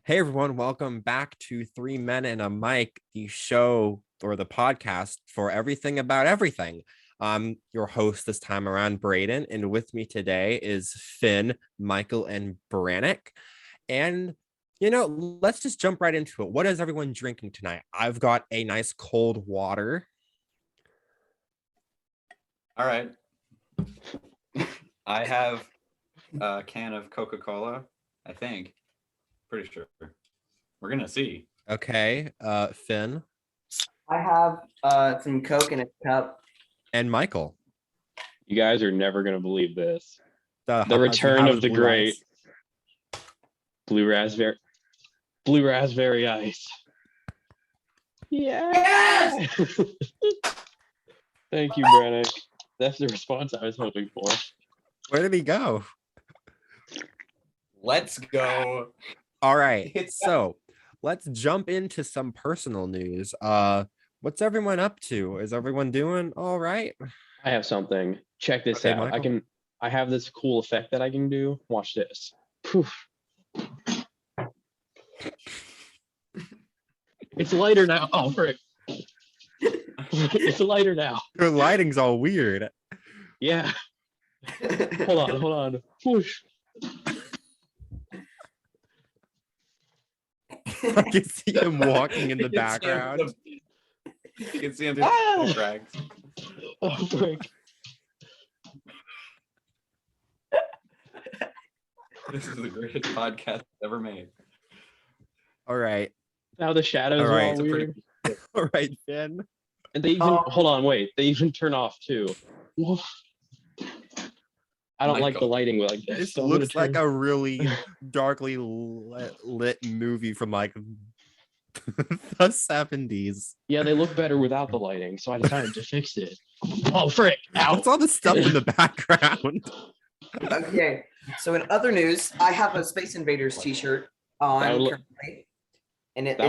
Hey everyone, welcome back to Three Men and a Mic, the show or the podcast for everything about everything. I'm your host this time around, Braden, and with me today is Finn, Michael, and Brannick. And let's just jump right into it. What is everyone drinking tonight? I've got a nice cold water. All right. I have a can of Coca-Cola, I think. Pretty sure. We're gonna see. Okay, Finn. I have some Coke in a cup. And Michael. You guys are never going to believe this. The return of the great ice. blue raspberry ice. Yes! Thank you, Brannick. That's the response I was hoping for. Where did he go? Let's go. All right. So let's jump into some personal news. What's everyone up to? Is everyone doing all right? I have something. Check this Okay, out. Michael. I have this cool effect that I can do. Watch this. Poof. It's lighter now. Oh, frick. It's lighter now. Your lighting's all weird. Yeah. Hold on. Whoosh. I can see him walking in the background. You can see him through the cracks. Oh, frick. This is the greatest podcast ever made. All right. Now the shadows All are right. all weird. All right, Finn. And they even hold on, wait. They even turn off too. I don't like the lighting like this. This so I'm looks gonna like a really darkly lit movie from like the 70s. Yeah, they look better without the lighting, so I decided to fix it. Oh frick! Ow! What's all the stuff in the background? Okay, so in other news, I have a Space Invaders t-shirt on currently, and it's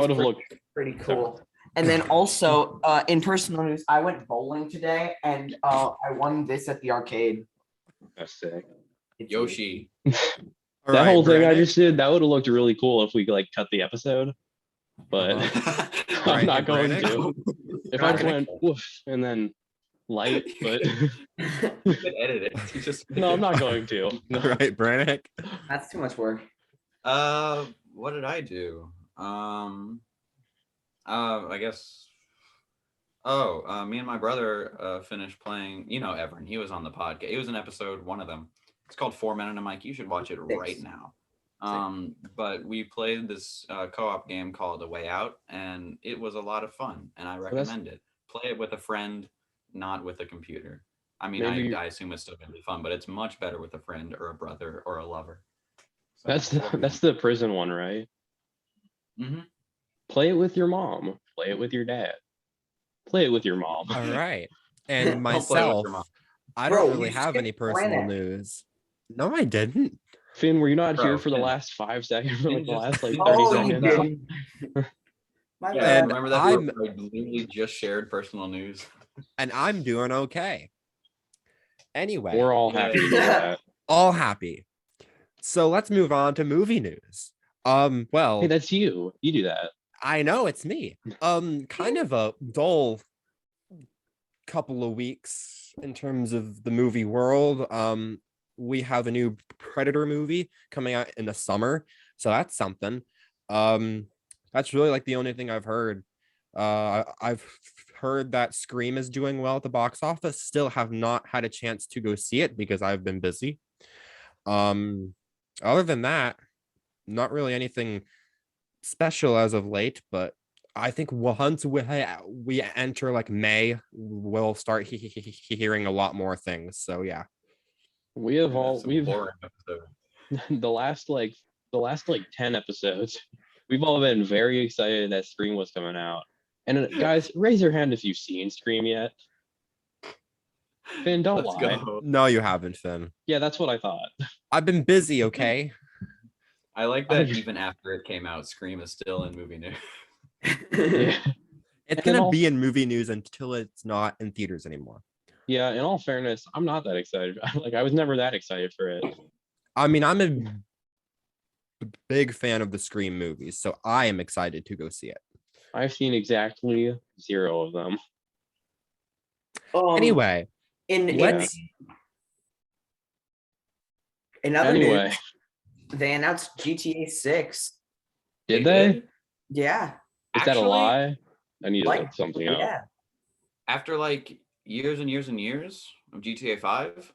pretty cool. And then also, in personal news, I went bowling today, and I won this at the arcade. That's sick. Yoshi. That whole thing I just did, that would have looked really cool if we could like cut the episode. But I'm not going to. If I just went woof and then light, but You could edit it. You just no, I'm not going to. All right, Brannick. That's too much work. What did I do? I guess. Me and my brother finished playing. You know, Everin. He was on the podcast. He was in episode one of them. It's called 4 Men and a Mic. You should watch it right now. But we played this co-op game called A Way Out, and it was a lot of fun, and I recommend it. Play it with a friend, not with a computer. I mean, I assume it's still gonna be fun, but it's much better with a friend or a brother or a lover. So, that's the prison one, right? Mm-hmm. Play it with your mom. Play it with your dad. Play it with your mom. All right. And myself, I don't really have any personal news. No, I didn't. Finn, were you not here for the last 5 seconds? For like the last like 30 seconds? Yeah, remember that? I literally just shared personal news. And I'm doing okay. Anyway. We're all happy to do that. All happy. So let's move on to movie news. Well, hey, that's you. You do that. I know it's me. Kind of a dull couple of weeks in terms of the movie world. We have a new Predator movie coming out in the summer, so that's something. That's really like the only thing I've heard. I've heard that Scream is doing well at the box office. Still have not had a chance to go see it because I've been busy. Other than that, not really anything special as of late, but I think once we enter like May, we'll start hearing a lot more things. So yeah. We've the last 10 episodes, we've all been very excited that Scream was coming out. And guys, raise your hand if you've seen Scream yet. Finn, don't lie. Go. No, you haven't, Finn. Yeah, that's what I thought. I've been busy, okay? I like that even after it came out, Scream is still in movie news. Yeah. It's gonna be in movie news until it's not in theaters anymore. Yeah, in all fairness, I'm not that excited. Like, I was never that excited for it. I mean, I'm big fan of the Scream movies, so I am excited to go see it. I've seen exactly 0 of them. Anyway, news, they announced GTA 6. Did they? Yeah. Is that a lie? I need to look something up. Yeah. After like years and years and years of GTA 5?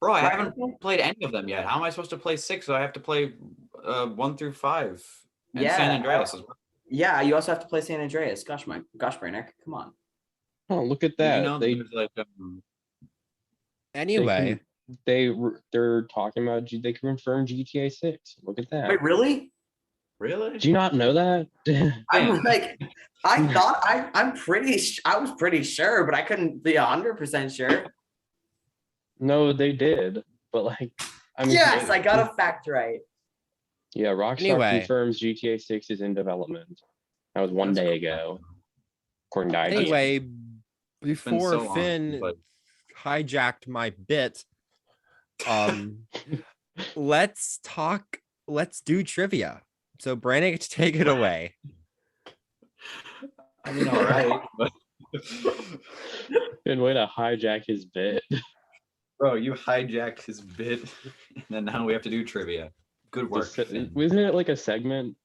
Bro, I haven't played any of them yet. How am I supposed to play 6? So I have to play 1 through 5 and San Andreas as well. Yeah, you also have to play San Andreas. Gosh, Brannick, come on. Oh, look at that. Anyway, they're talking about they confirmed GTA 6. Look at that. Wait, really? Really? Do you not know that? I'm like, I thought I was pretty sure, but I couldn't be 100% sure. No, they did, but like, yes, I got a fact right. Yeah, Rockstar confirms GTA 6 is in development. That was one day ago, according to IGN. Anyway, before Finn hijacked my bit, let's do trivia. So Brannick, take it away. I mean, all right. Good way to hijack his bit. Bro, you hijacked his bit, and then now we have to do trivia. Good work. Wasn't it like a segment?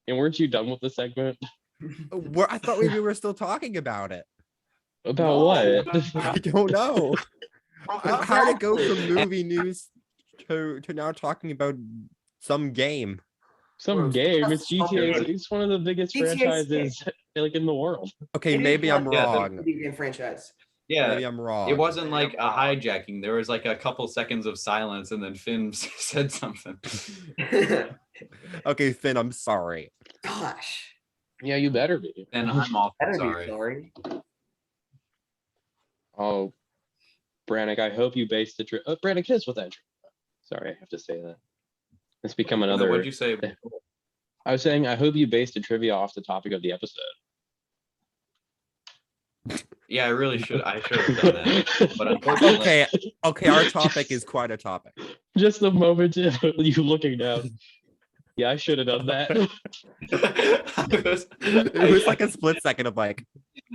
And weren't you done with the segment? I thought we were still talking about it. About what? I don't know. How to go from movie news to now talking about some game. Some game. It's GTA. It's one of the biggest franchises like in the world. Okay, maybe I'm wrong. Video game franchise. Yeah, maybe I'm wrong. It wasn't like a hijacking. There was like a couple seconds of silence, and then Finn said something. Okay, Finn, I'm sorry. Gosh. Yeah, you better be. And I'm also sorry. Oh, Brannick, I hope you based the trip. Brannick, hit us with that. Sorry, I have to say that. It's become another. What did you say? I was saying, I hope you based the trivia off the topic of the episode. Yeah, I really should. I should have done that. But unfortunately, okay. Our topic is quite a topic. Just the moment you looking down. Yeah, I should have done that. It was like a split second of like.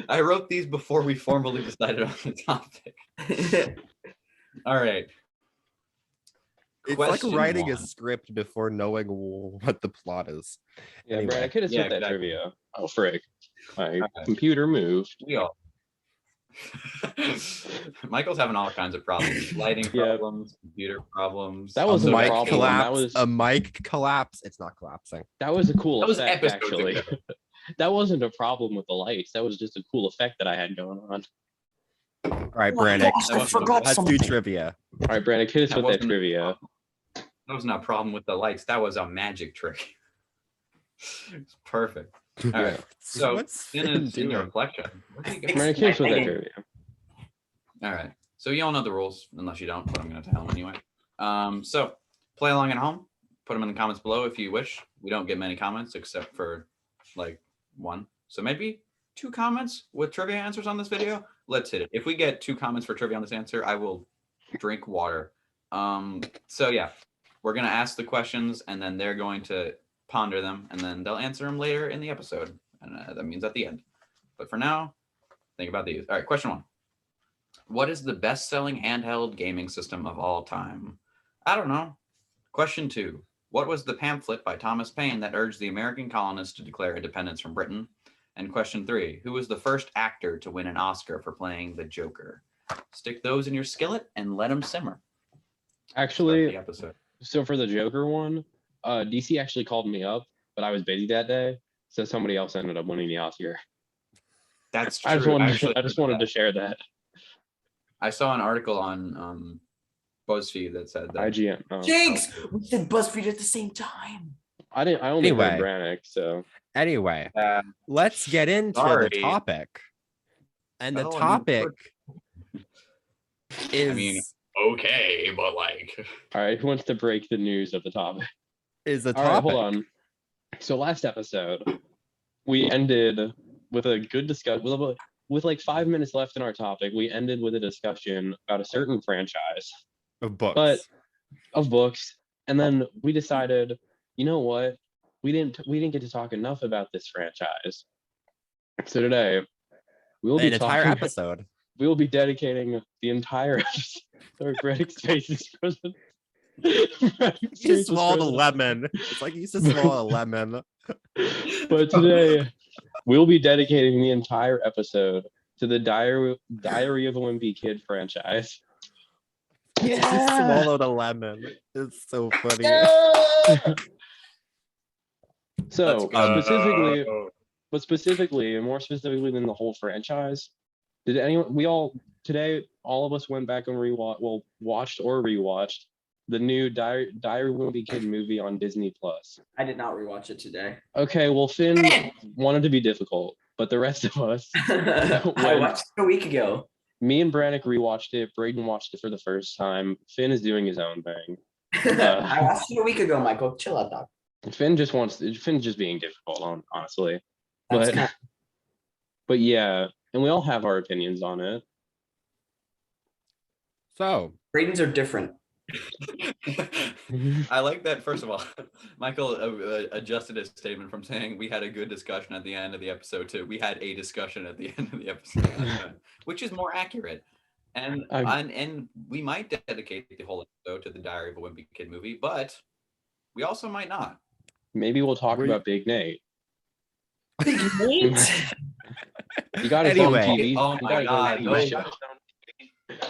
I wrote these before we formally decided on the topic. All right. It's Question like writing 1. a script before knowing what the plot is. Yeah, anyway, I could have said that trivia. Oh, frick. My computer moved. We all. Michael's having all kinds of problems. Lighting problems, computer problems. That was a a mic problem. collapse. That was a mic collapse. It's not collapsing. That was a cool effect, actually. That wasn't a problem with the lights. That was just a cool effect that I had going on. All right, Brannick. Let's do trivia. All right, Brannick, hit us with that trivia. That was not a problem with the lights. That was a magic trick. It's perfect. All right. So what's in your reflection. Brannick, hit us with that trivia. All right. So you all know the rules, unless you don't, but I'm going to tell them anyway. So play along at home. Put them in the comments below if you wish. We don't get many comments except for like 1. So maybe 2 comments with trivia answers on this video. Let's hit it. If we get 2 comments for trivia on this answer, I will drink water. So yeah, we're going to ask the questions and then they're going to ponder them and then they'll answer them later in the episode. And that means at the end. But for now, think about these. All right, question 1. What is the best-selling handheld gaming system of all time? I don't know. Question 2. What was the pamphlet by Thomas Paine that urged the American colonists to declare independence from Britain? And question 3. Who was the first actor to win an Oscar for playing the Joker? Stick those in your skillet and let them simmer. Actually, so for the Joker one, DC actually called me up, but I was busy that day, so somebody else ended up winning the Oscar. That's true. I just wanted to share that. I saw an article on BuzzFeed that said that. IGN. Oh. Jinx! We did BuzzFeed at the same time. I only read Brannick, so. Anyway, let's get into the topic. And the topic is. I mean, okay, but like. All right, who wants to break the news of the topic? Is the topic. All right, hold on. So last episode, we ended with a good discussion. With like 5 minutes left in our topic, we ended with a discussion about a certain franchise of books. Of books. And then we decided, you know what? We didn't get to talk enough about this franchise. So today we'll be entire talking. Episode. We will be dedicating the entire episode. Sorry, Braddock's face is frozen. You just swallowed a lemon. It's like you used to swallow a lemon. But today we'll be dedicating the entire episode to the Diary of a Wimpy Kid franchise. You just swallowed a lemon. It's so funny. So specifically, and more specifically than the whole franchise, did anyone? Today, all of us went back and watched or rewatched the new Diary of a Wimpy Kid movie on Disney Plus. I did not rewatch it today. Okay, well, Finn wanted to be difficult, but the rest of us, I watched it a week ago. Me and Brannick rewatched it. Braden watched it for the first time. Finn is doing his own thing. I watched it a week ago, Michael. Chill out, dog. Finn's just being difficult, honestly. But yeah, and we all have our opinions on it. So Braden's are different. I like that. First of all, Michael adjusted his statement from saying we had a good discussion at the end of the episode to we had a discussion at the end of the episode, which is more accurate. And we might dedicate the whole episode to the Diary of a Wimpy Kid movie, but we also might not. Maybe we'll talk about Big Nate. Big Nate. You got his own TV. Oh my God.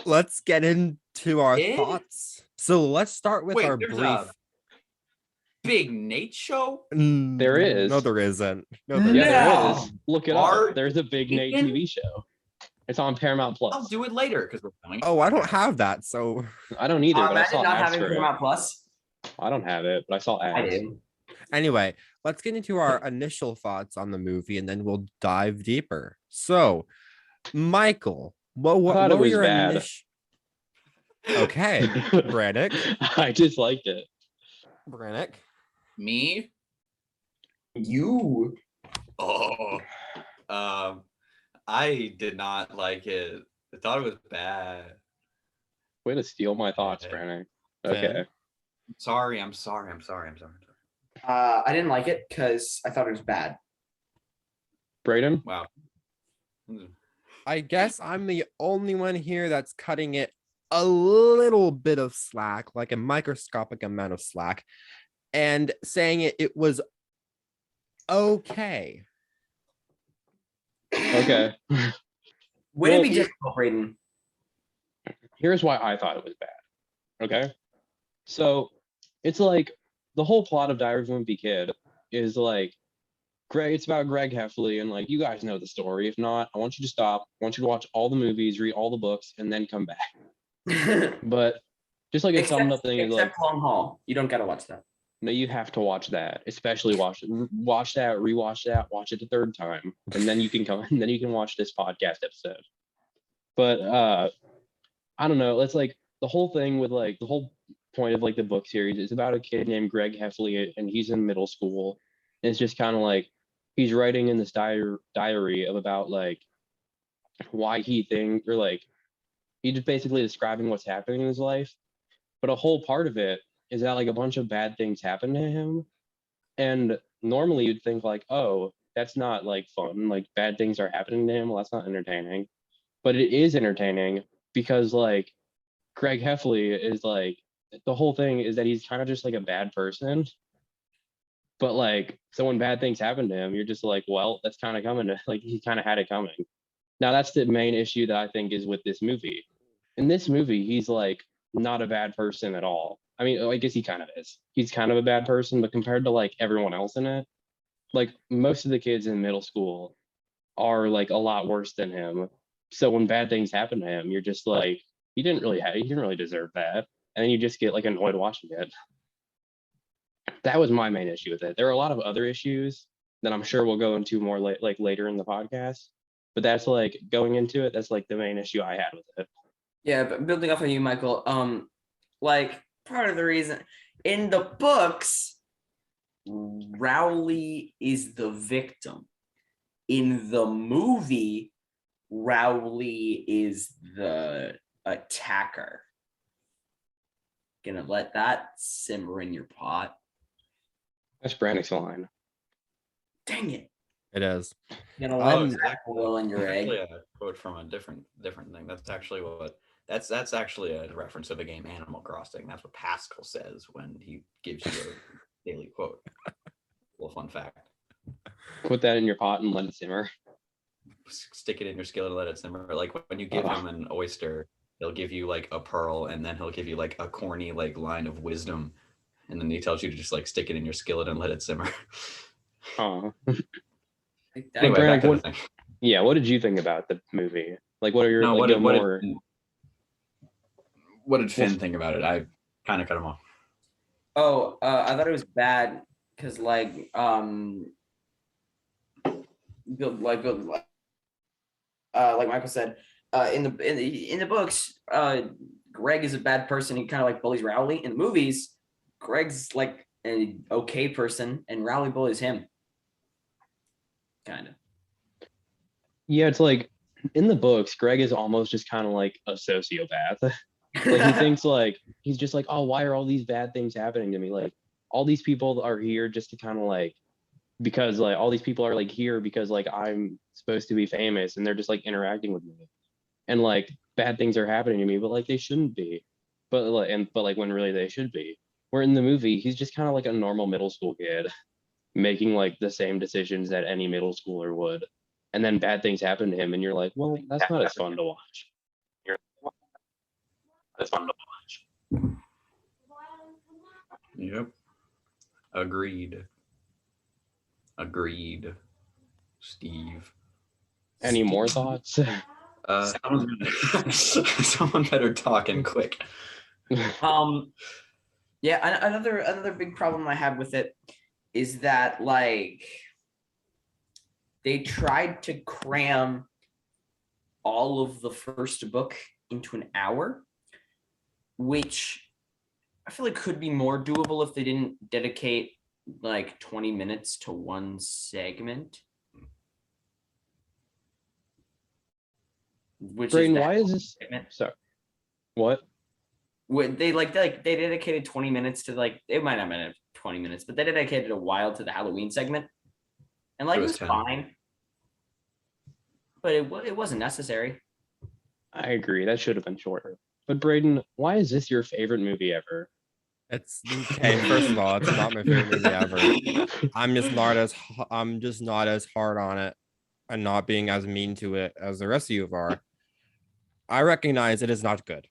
Let's get into our thoughts. So let's start with our brief. Big Nate show? There is. No, there isn't. No, there is. Look it up. There's a Big Nate TV show. It's on Paramount Plus. I'll do it later because we're filming. Oh, I don't have that, so I don't either. But I saw not ads having for Paramount it. Plus. I don't have it, but I saw ads. I did. Anyway, let's get into our initial thoughts on the movie, and then we'll dive deeper. So, Michael, what were your initial? Okay, Brannick. I just liked it. Brannick. Me? You. Oh. I did not like it. I thought it was bad. Way to steal my thoughts, Brannick. Okay. I'm sorry. I didn't like it because I thought it was bad. Braden? Wow. I guess I'm the only one here that's cutting it a little bit of slack, like a microscopic amount of slack, and saying it was okay. Okay. Would it be difficult, Braden? Here's why I thought it was bad. Okay. So it's like the whole plot of Diary of a Wimpy Kid is like it's about Greg Heffley, and like you guys know the story. If not, I want you to stop. I want you to watch all the movies, read all the books, and then come back. But just like a summed up thing is like Long Haul. You don't gotta watch that. No, you have to watch that. Especially watch that, rewatch that, watch it the third time, and then you can watch this podcast episode. But I don't know. It's like the whole thing with like the whole point of like the book series is about a kid named Greg Heffley, and he's in middle school. And it's just kind of like he's writing in this diary of about like why he thinks, or like he's just basically describing what's happening in his life. But a whole part of it is that like a bunch of bad things happen to him. And normally you'd think like, oh, that's not like fun. Like bad things are happening to him. Well, that's not entertaining. But it is entertaining because like Greg Heffley is like, the whole thing is that he's kind of just like a bad person. But like, so when bad things happen to him, you're just like, well, that's kind of coming. Like he kind of had it coming. Now that's the main issue that I think is with this movie. In this movie, he's like not a bad person at all. I mean, I guess he kind of is. He's kind of a bad person, but compared to like everyone else in it, like most of the kids in middle school are like a lot worse than him. So when bad things happen to him, you're just like, he didn't really deserve that. And then you just get like annoyed watching it. That was my main issue with it. There are a lot of other issues that I'm sure we'll go into more later in the podcast. But that's like going into it, that's like the main issue I had with it. Yeah, but building off of you, Michael, like part of the reason in the books, Rowley is the victim. In the movie, Rowley is the attacker. gonna let that simmer in your pot. That's Brannick's line. Dang it. It is. Gonna let it's that boil in your egg. actually a quote from a different thing. That's actually that's actually a reference to the game Animal Crossing. That's what Pascal says when he gives you a daily quote. Little fun fact. Put that in your pot and let it simmer. Stick it in your skillet and let it simmer. Like when you give him an oyster, he'll give you like a pearl, and then he'll give you like a corny like line of wisdom, and then he tells you to just like stick it in your skillet and let it simmer. Oh. Anyway, Brannick, that kind of thing. Yeah, what did you think about the movie? Like, what are your No, like, what did Finn think about it? I kind of cut him off. Oh, I thought it was bad because like Michael said, in the books, Greg is a bad person. He kind of like bullies Rowley. In the movies, Greg's like an okay person, and Rowley bullies him. Kind of. Yeah, it's like in the books, Greg is almost just kind of like a sociopath. Like he thinks like he's just like, oh, why are all these bad things happening to me? Like all these people are here just to kind of like, because like all these people are like here because like I'm supposed to be famous and they're just like interacting with me, and like bad things are happening to me, but like they shouldn't be, but like when really they should be. Where in the movie, he's just kind of like a normal middle school kid making like the same decisions that any middle schooler would, and then bad things happen to him and you're like, well, that's not as fun to watch. That's fun to watch. Yep. Agreed, Steve. Any more thoughts? Someone better talk and quick. Yeah, another big problem I have with it is that like they tried to cram all of the first book into an hour, which I feel like could be more doable if they didn't dedicate like 20 minutes to one segment. Which Brayden, is why is this segment. so? What? When they they dedicated 20 minutes to like, it might not have been 20 minutes, but they dedicated a while to the Halloween segment, and like it was 10. fine, but it wasn't necessary. I agree. That should have been shorter. But Brayden, why is this your favorite movie ever? It's okay. First of all, it's not my favorite movie ever. I'm just not as hard on it and not being as mean to it as the rest of you are. I recognize it is not good.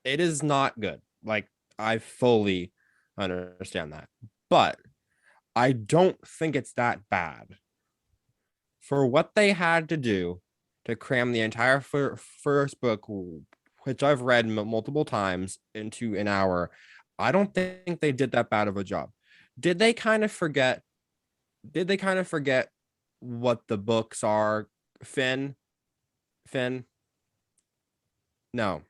It is not good. Like, I fully understand that. But I don't think it's that bad. For what they had to do to cram the entire first book, which I've read multiple times, into an hour, I don't think they did that bad of a job. Did they kind of forget what the books are, Finn? No.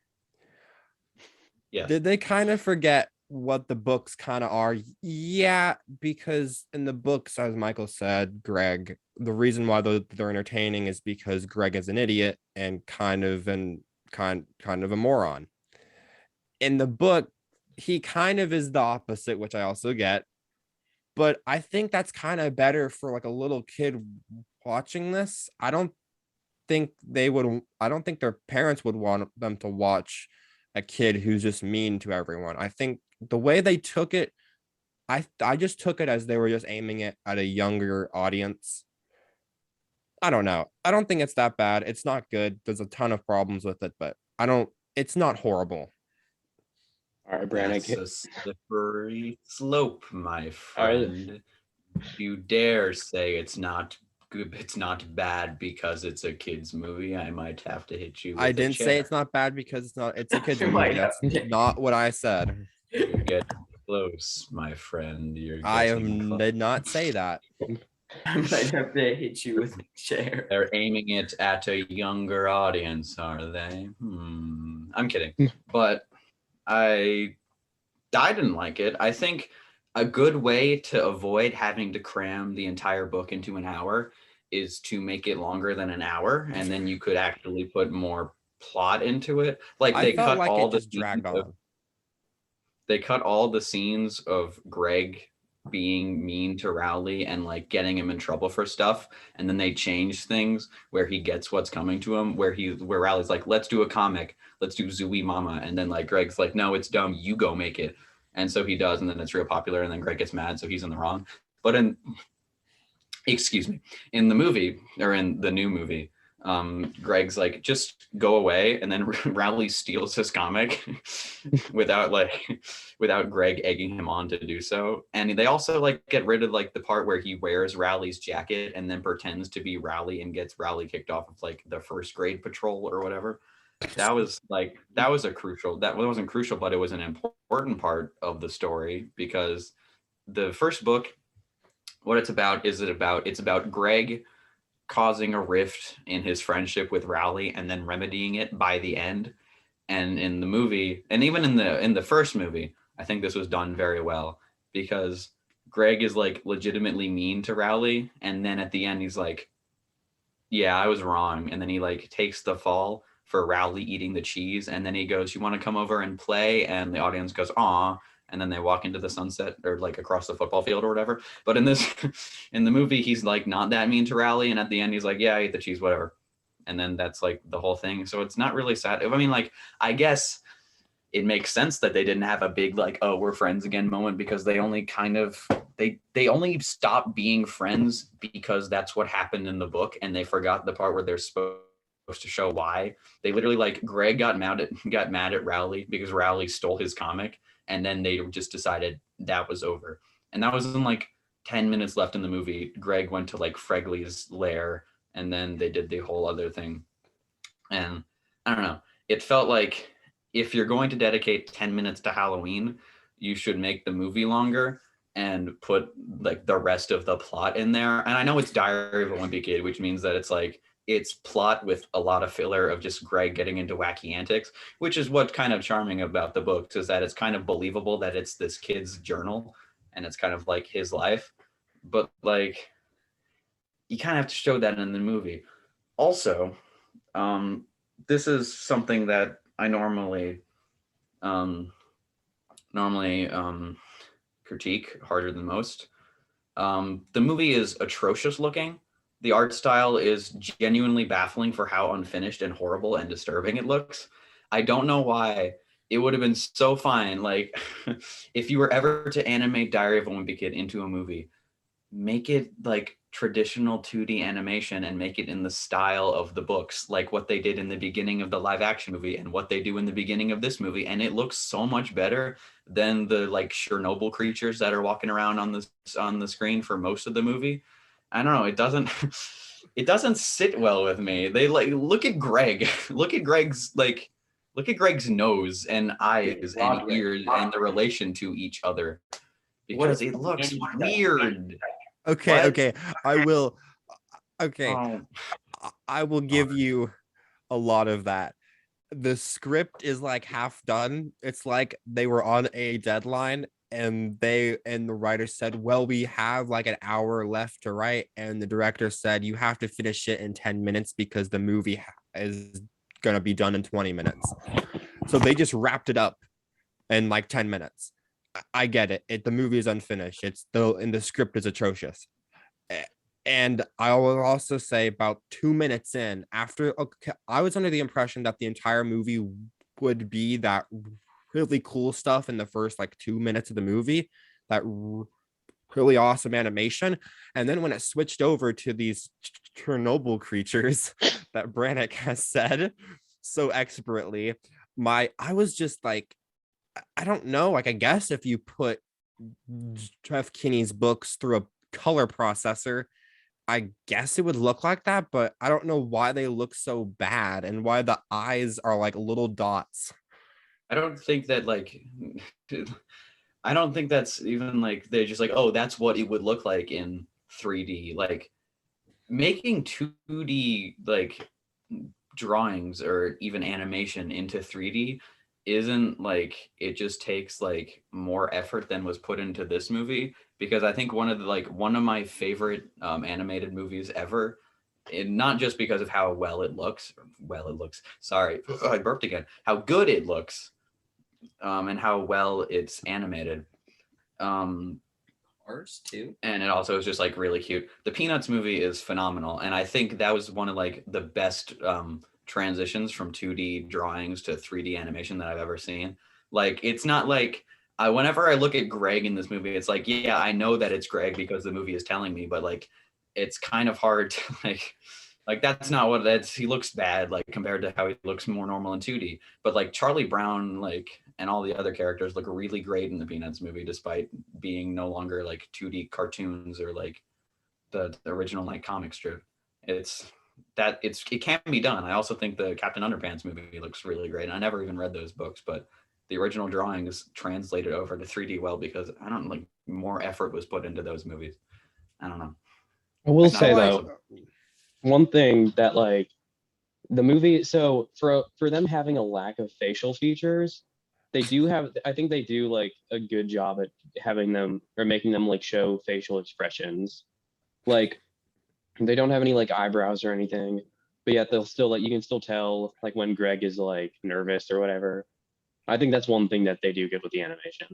Yes. Did they kind of forget what the books kind of are? Yeah, because in the books, as Michael said, Greg, the reason why they're entertaining is because Greg is an idiot and kind of a moron. In the book, he kind of is the opposite, which I also get. But I think that's kind of better for like a little kid watching this. I don't think their parents would want them to watch a kid who's just mean to everyone. I think the way they took it, I just took it as they were just aiming it at a younger audience. I don't know. I don't think it's that bad. It's not good. There's a ton of problems with it, but it's not horrible. All right, Brannick. That's a slippery slope, my friend. You dare say it's not good, it's not bad because it's a kid's movie? I might have to hit you with I didn't say it's not bad because it's a kid's movie. That's not what I said. You're getting close, my friend. Did not say that. I might have to hit you with a chair. They're aiming it at a younger audience, are they? I'm kidding. But I didn't like it. I think a good way to avoid having to cram the entire book into an hour is to make it longer than an hour, and then you could actually put more plot into it. Like they cut all the dragged on. they cut all the scenes of Greg being mean to Rowley and like getting him in trouble for stuff, and then they change things where he gets what's coming to him, where Rowley's like, let's do a comic, let's do Zooey Mama, and then like Greg's like, no, it's dumb, you go make it. And so he does, and then it's real popular, and then Greg gets mad, so he's in the wrong. But in the movie, or in the new movie, Greg's like, just go away, and then Rowley steals his comic without Greg egging him on to do so. And they also like get rid of like the part where he wears Rowley's jacket and then pretends to be Rowley and gets Rowley kicked off of like the first grade patrol or whatever. That wasn't crucial, but it was an important part of the story, because the first book, what it's about it's about Greg causing a rift in his friendship with Rowley and then remedying it by the end. And in the movie, and even in the first movie, I think this was done very well, because Greg is like legitimately mean to Rowley, and then at the end he's like, yeah, I was wrong, and then he like takes the fall for Rowley eating the cheese, and then he goes, you want to come over and play? And the audience goes, aw, and then they walk into the sunset or like across the football field or whatever. But in the movie, he's like not that mean to Rowley, and at the end he's like, yeah, I ate the cheese, whatever. And then that's like the whole thing. So it's not really sad. I mean, like, I guess it makes sense that they didn't have a big like, oh, we're friends again moment, because they only kind of they only stopped being friends because that's what happened in the book, and they forgot the part where they're supposed to show why. They literally like, Greg got mad at Rowley because Rowley stole his comic, and then they just decided that was over. And that was in like 10 minutes left in the movie. Greg went to like Fregley's lair, and then they did the whole other thing. And I don't know, it felt like if you're going to dedicate 10 minutes to Halloween, you should make the movie longer and put like the rest of the plot in there. And I know it's Diary of a Wimpy Kid, which means that it's like, it's plot with a lot of filler of just Greg getting into wacky antics, which is what's kind of charming about the books, is that it's kind of believable that it's this kid's journal and it's kind of like his life. But like, you kind of have to show that in the movie. Also, this is something that I normally critique harder than most. The movie is atrocious looking. The art style is genuinely baffling for how unfinished and horrible and disturbing it looks. I don't know why. It would have been so fine. Like, if you were ever to animate Diary of a Wimpy Kid into a movie, make it like traditional 2D animation and make it in the style of the books, like what they did in the beginning of the live action movie and what they do in the beginning of this movie. And it looks so much better than the like Chernobyl creatures that are walking around on the screen for most of the movie. I don't know. It doesn't sit well with me. They like, look at Greg, look at Greg's nose and eyes and ears and the relation to each other, because it looks weird. Okay. I will give you a lot of that. The script is like half done. It's like they were on a deadline, and the writer said, well, we have like an hour left to write, and the director said, you have to finish it in 10 minutes because the movie is going to be done in 20 minutes. So they just wrapped it up in like 10 minutes. I get it. The movie is unfinished. And the script is atrocious. And I will also say, about 2 minutes in, I was under the impression that the entire movie would be that really cool stuff in the first like 2 minutes of the movie, that really awesome animation. And then when it switched over to these Chernobyl creatures that Brannick has said so expertly, I was just like, I don't know, like, I guess if you put Jeff Kinney's books through a color processor, I guess it would look like that, but I don't know why they look so bad and why the eyes are like little dots. I don't think that I don't think that's even like, they're just like, oh, that's what it would look like in 3D. Like, making 2D like drawings or even animation into 3D isn't like, it just takes like more effort than was put into this movie. Because I think one of my favorite animated movies ever, and not just because of how well it looks, sorry, I burped again, how good it looks, and how well it's animated. Ours too. And it also is just like really cute. The Peanuts movie is phenomenal, and I think that was one of like the best transitions from 2D drawings to 3D animation that I've ever seen. Like it's not like whenever I look at Greg in this movie, it's like, yeah, I know that it's Greg because the movie is telling me, but like it's kind of hard to like that's not what that's he looks bad like compared to how he looks more normal in 2D. But like Charlie Brown, like, and all the other characters look really great in the Peanuts movie, despite being no longer like 2D cartoons or like the original like comic strip. It can be done. I also think the Captain Underpants movie looks really great. And I never even read those books, but the original drawings translated over to 3D well because I don't like more effort was put into those movies. I don't know. I will say though, one thing that like the movie, so for them having a lack of facial features, they do have, I think they do like a good job at having them or making them like show facial expressions. Like they don't have any like eyebrows or anything, but yet they'll still like, you can still tell like when Greg is like nervous or whatever. I think that's one thing that they do good with the animation.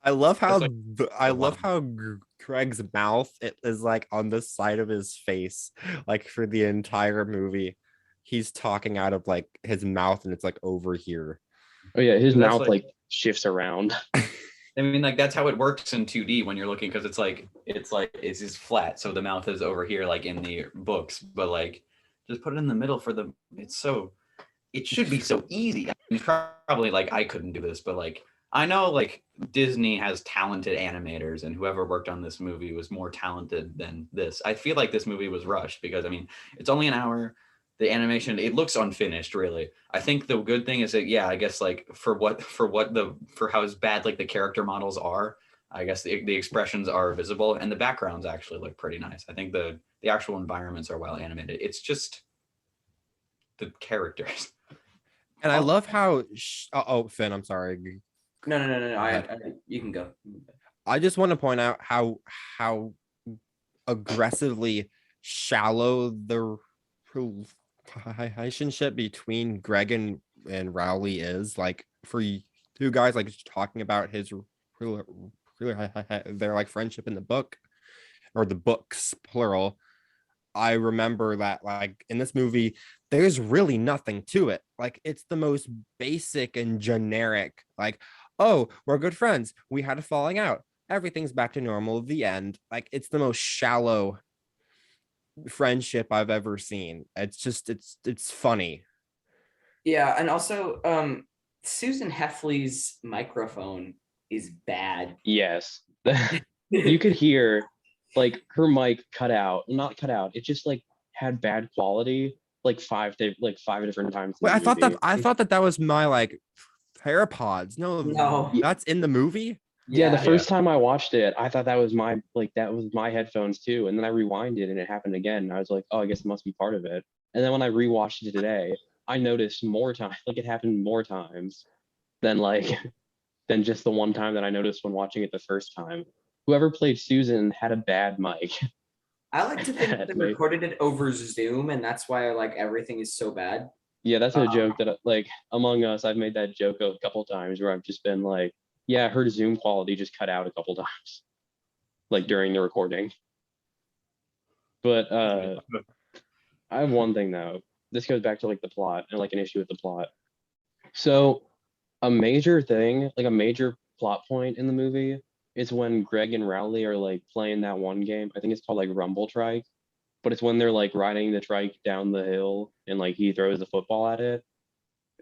I love how like, Craig's mouth is like on the side of his face, like for the entire movie. He's talking out of like his mouth and it's like over here. Oh yeah, his mouth like shifts around. I mean, like that's how it works in 2D when you're looking, because it's just flat, so the mouth is over here like in the books, but like just put it in the middle for the. It should be so easy. I mean, probably like I couldn't do this, but like I know like Disney has talented animators, and whoever worked on this movie was more talented than this. I feel like this movie was rushed because I mean it's only an hour. The animation, it looks unfinished, really. I think the good thing is that, yeah, I guess like for how bad like the character models are, I guess the expressions are visible and the backgrounds actually look pretty nice. I think the actual environments are well animated. It's just the characters. And I love how Finn, I'm sorry. No. You can go. I just want to point out how aggressively shallow the relationship between Greg and Rowley is. Like for you guys like talking about his their like friendship in the book or the books plural. I remember that like in this movie there's really nothing to it. Like it's the most basic and generic, like, oh, we're good friends, we had a falling out, everything's back to normal, the end. Like it's the most shallow friendship I've ever seen. It's just it's funny. Yeah, and also Susan Heffley's microphone is bad. Yes. You could hear like her mic not cut out. It just like had bad quality like five different times. Wait, I thought that was my like AirPods. No, that's in the movie. Yeah, the first time I watched it, I thought that was my headphones too. And then I rewinded and it happened again. And I was like, oh, I guess it must be part of it. And then when I rewatched it today, I noticed more time, like it happened more times than just the one time that I noticed when watching it the first time. Whoever played Susan had a bad mic. I like to think that they recorded it over Zoom, and that's why like everything is so bad. Yeah, that's a joke that like among us, I've made that joke a couple times where I've just been like, yeah, her Zoom quality just cut out a couple times, like during the recording. But I have one thing though. This goes back to like the plot and like an issue with the plot. So a major thing, like a major plot point in the movie is when Greg and Rowley are like playing that one game. I think it's called like Rumble Trike, but it's when they're like riding the trike down the hill and like he throws the football at it.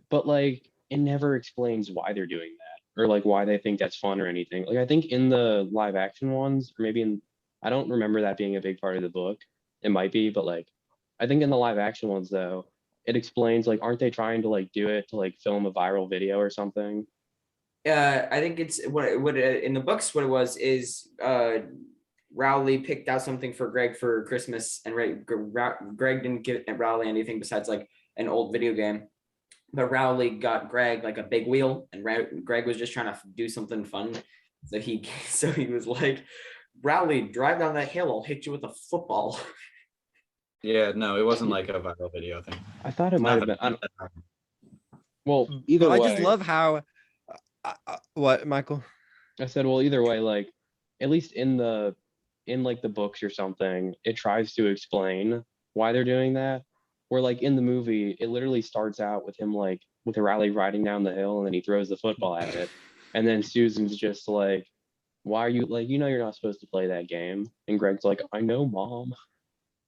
But like it never explains why they're doing that or like why they think that's fun or anything. Like I think in the live action ones, or maybe I don't remember that being a big part of the book. It might be, but like I think in the live action ones though, it explains like aren't they trying to like do it to like film a viral video or something? I think it's what in the books what it was is Rowley picked out something for Greg for Christmas, and Greg didn't give Rowley anything besides like an old video game, but Rowley got Greg like a big wheel, and Greg was just trying to do something fun, so he was like, Rowley, drive down that hill, I'll hit you with a football. Yeah, no, it wasn't like a viral video thing. I thought it might have been. Well, either way. I just love how What, Michael? I said, well, either way, like at least in like the books or something, it tries to explain why they're doing that. Where like in the movie, it literally starts out with him like with Riley riding down the hill and then he throws the football at it. And then Susan's just like, why are you like, you're not supposed to play that game. And Greg's like, I know, Mom.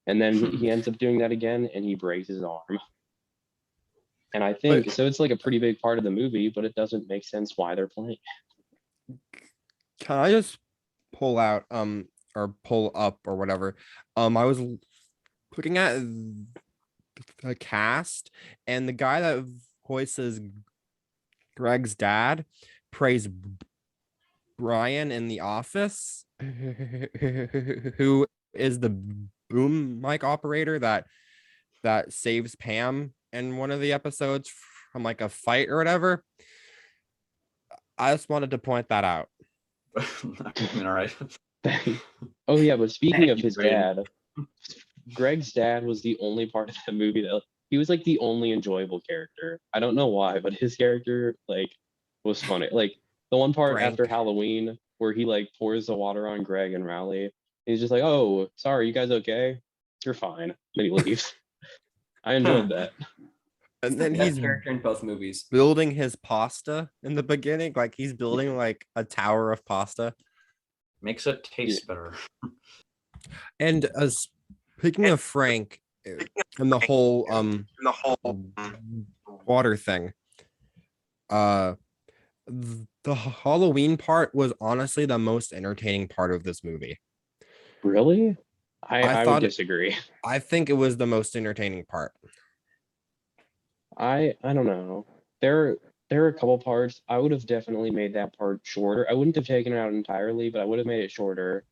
And then he ends up doing that again and he breaks his arm. And I think so it's like a pretty big part of the movie, but it doesn't make sense why they're playing. Can I just pull out or pull up or whatever? I was looking at the cast, and the guy that voices Greg's dad plays Brian in The Office, who is the boom mic operator that saves Pam in one of the episodes from like a fight or whatever. I just wanted to point that out. All right. Oh yeah, but speaking of his dad, Greg's dad was the only part of the movie that he was like the only enjoyable character. I don't know why, but his character like was funny. Like the one part Frank. after Halloween where he like pours the water on Greg and Rowley. He's just like, "Oh, sorry, you guys okay? You're fine." Then he leaves. I enjoyed that. And then Best he's character in both movies. building his pasta in the beginning, like he's building like a tower of pasta. Makes it taste better. And speaking of Frank and the whole water thing, the Halloween part was honestly the most entertaining part of this movie. Really? I would thought disagree. I think it was the most entertaining part. I don't know. There are a couple parts. I would have definitely made that part shorter. I wouldn't have taken it out entirely, but I would have made it shorter.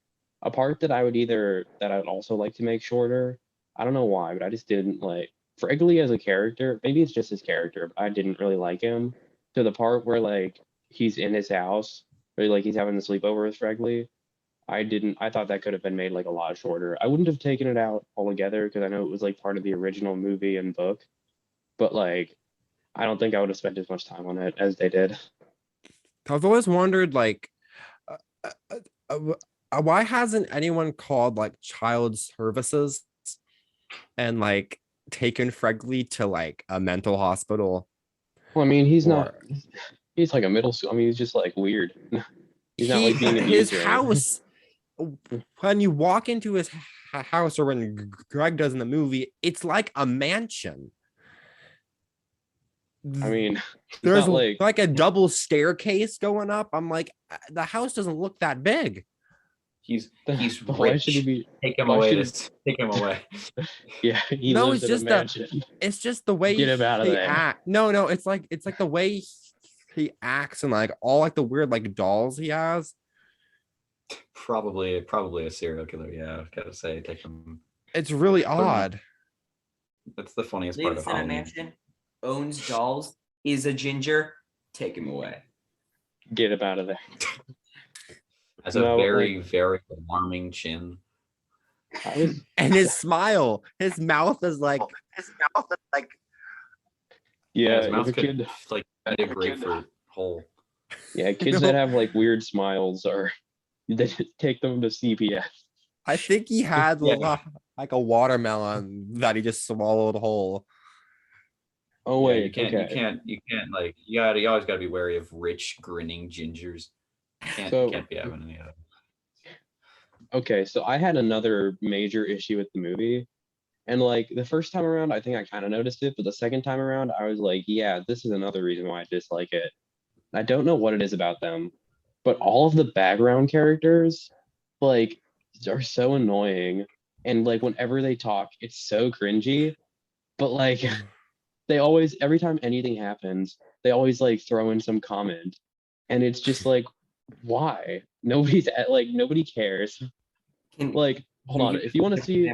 A part that I would also like to make shorter. I don't know why, but I just didn't like Fregley as a character. Maybe it's just his character, but I didn't really like him. To the part where like he's in his house, or like he's having the sleepover with Fregley. I thought that could have been made like a lot shorter. I wouldn't have taken it out altogether because I know it was like part of the original movie and book. But like I don't think I would have spent as much time on it as they did. I've always wondered, like, why hasn't anyone called like child services and like taken Fregley to like a mental hospital? Well, I mean, he's like a middle school. I mean, he's just like weird. He's not like being abused. His house, when you walk into his house, or when Greg does in the movie, it's like a mansion. I mean, there's like a double staircase going up. I'm like, the house doesn't look that big. He's rich. Why should he be? Take him away. Take him away. Yeah, no, it's just it's just the way Get him out of there. Act. No, it's like the way he acts and like all like the weird like dolls he has. Probably a serial killer. Yeah, I've got to say, take him. It's really odd. That's the funniest part of Halloween. Mansion, owns dolls, is a ginger. Take him away. Get him out of there. Has a very alarming chin. And his smile, his mouth is like yeah, his mouth could like a grapefruit hole. Yeah, kids that have like weird smiles they take them to CPS. I think he had like a watermelon that he just swallowed whole. Oh wait, you can't like you always got to be wary of rich grinning gingers. Can't be having any of that. Okay, so I had another major issue with the movie. And like the first time around, I think I kind of noticed it, but the second time around, I was like, yeah, this is another reason why I dislike it. I don't know what it is about them, but all of the background characters like are so annoying. And like whenever they talk, it's so cringy. But like they always, every time anything happens, they always like throw in some comment. And it's just like, why? Nobody cares. Like, hold on. If you want to see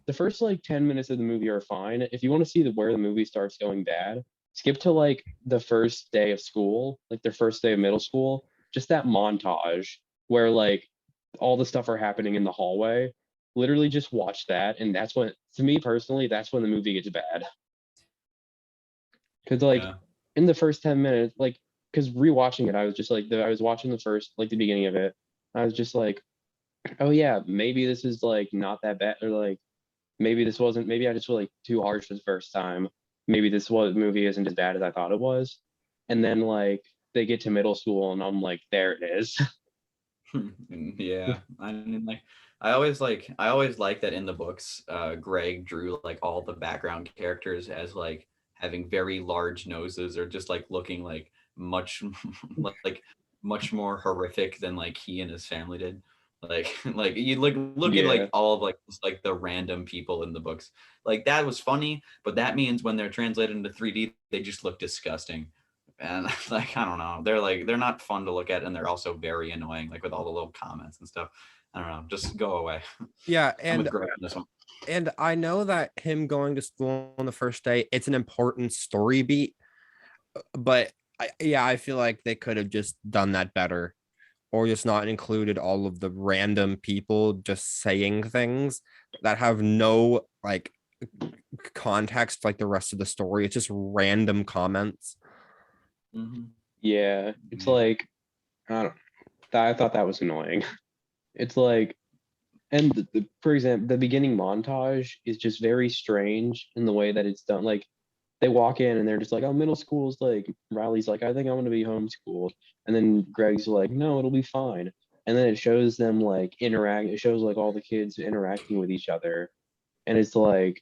the first like 10 minutes of the movie are fine. If you want to see where the movie starts going bad, skip to like the first day of school, like their first day of middle school, just that montage where like all the stuff are happening in the hallway. Literally just watch that. And that's when, to me personally, that's when the movie gets bad. Because like in the first 10 minutes, like because rewatching it, I was just like, I was watching the first, like the beginning of it. I was just like, oh yeah, maybe this is like not that bad, or like maybe this wasn't, maybe I just feel like too harsh for the first time. Maybe this movie isn't as bad as I thought it was. And then like they get to middle school and I'm like, there it is. Yeah, I mean, like I always like that in the books. Greg drew like all the background characters as like having very large noses, or just like looking like much like much more horrific than like he and his family did. Like like you look at Yeah. like all of like just, like the random people in the books. Like that was funny, but that means when they're translated into 3D, they just look disgusting. And like I don't know, they're not fun to look at, and they're also very annoying, like with all the little comments and stuff. I don't know, just go away. Yeah, I'm with and Greg on this one. I know that him going to school on the first day, it's an important story beat, but I feel like they could have just done that better, or just not included all of the random people just saying things that have no like context like the rest of the story. It's just random comments. Mm-hmm. Yeah, it's Yeah. like I thought that was annoying. It's like, and for example, the beginning montage is just very strange in the way that it's done. Like they walk in and they're just like, "Oh, middle school's like." Riley's like, "I think I'm gonna be homeschooled," and then Greg's like, "No, it'll be fine." And then it shows them like interact. It shows like all the kids interacting with each other, and it's like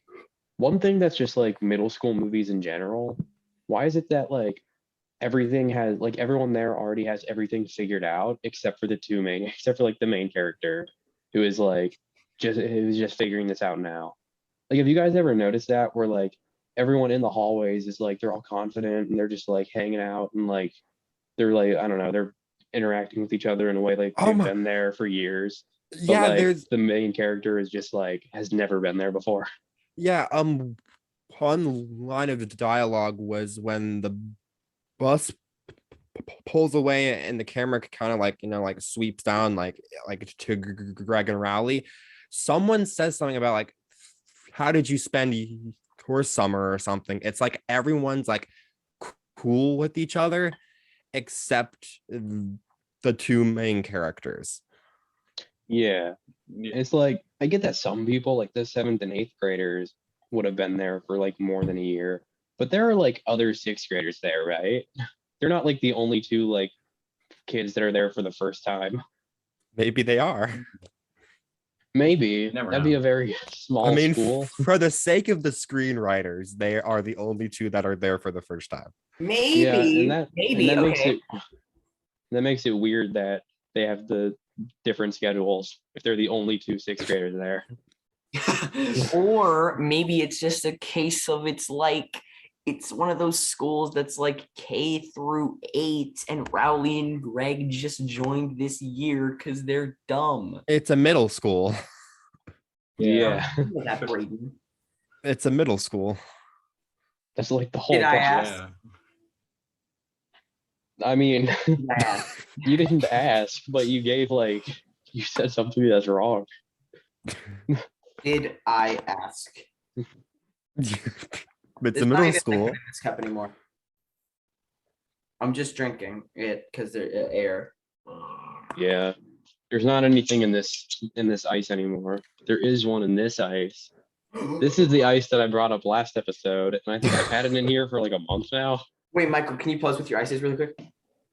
one thing that's just like middle school movies in general. Why is it that like everything has like everyone there already has everything figured out except for except for like the main character who is like who's just figuring this out now. Like have you guys ever noticed that where like everyone in the hallways is like they're all confident and they're just like hanging out and like they're like I don't know, they're interacting with each other in a way like Oh they've my, been there for years, but yeah, like there's the main character is just like has never been there before. yeah, one line of the dialogue was when the bus pulls away and the camera kind of like like sweeps down like to Greg and Rowley. Someone says something about like, how did you spend your summer or something. It's like everyone's like cool with each other except the two main characters. Yeah. Yeah. It's like I get that some people like the 7th and 8th graders would have been there for like more than a year, but there are like other 6th graders there, right? They're not like the only two like kids that are there for the first time. Maybe they are. Maybe Never that'd know. be a very small I mean, school. for the sake of the screenwriters, they are the only two that are there for the first time. Maybe, Yeah, and that maybe. Okay. makes it weird that they have the different schedules if they're the only two 6th graders there. Or maybe it's just a case of it's one of those schools that's like K-8, and Rowley and Greg just joined this year because they're dumb. It's a middle school. Yeah. That Brayden. It's a middle school. That's like the whole Did I point. ask? Yeah. I mean, Yeah. you didn't ask, but you gave like you said something that's wrong. Did I ask? It's a middle Not even school. liquid in this cup anymore. I'm just drinking it because they're air. Yeah. There's not anything in this ice anymore. There is one in this ice. This is the ice that I brought up last episode, and I think I've had it in here for like a month now. Wait, Michael, can you pause with your ices really quick?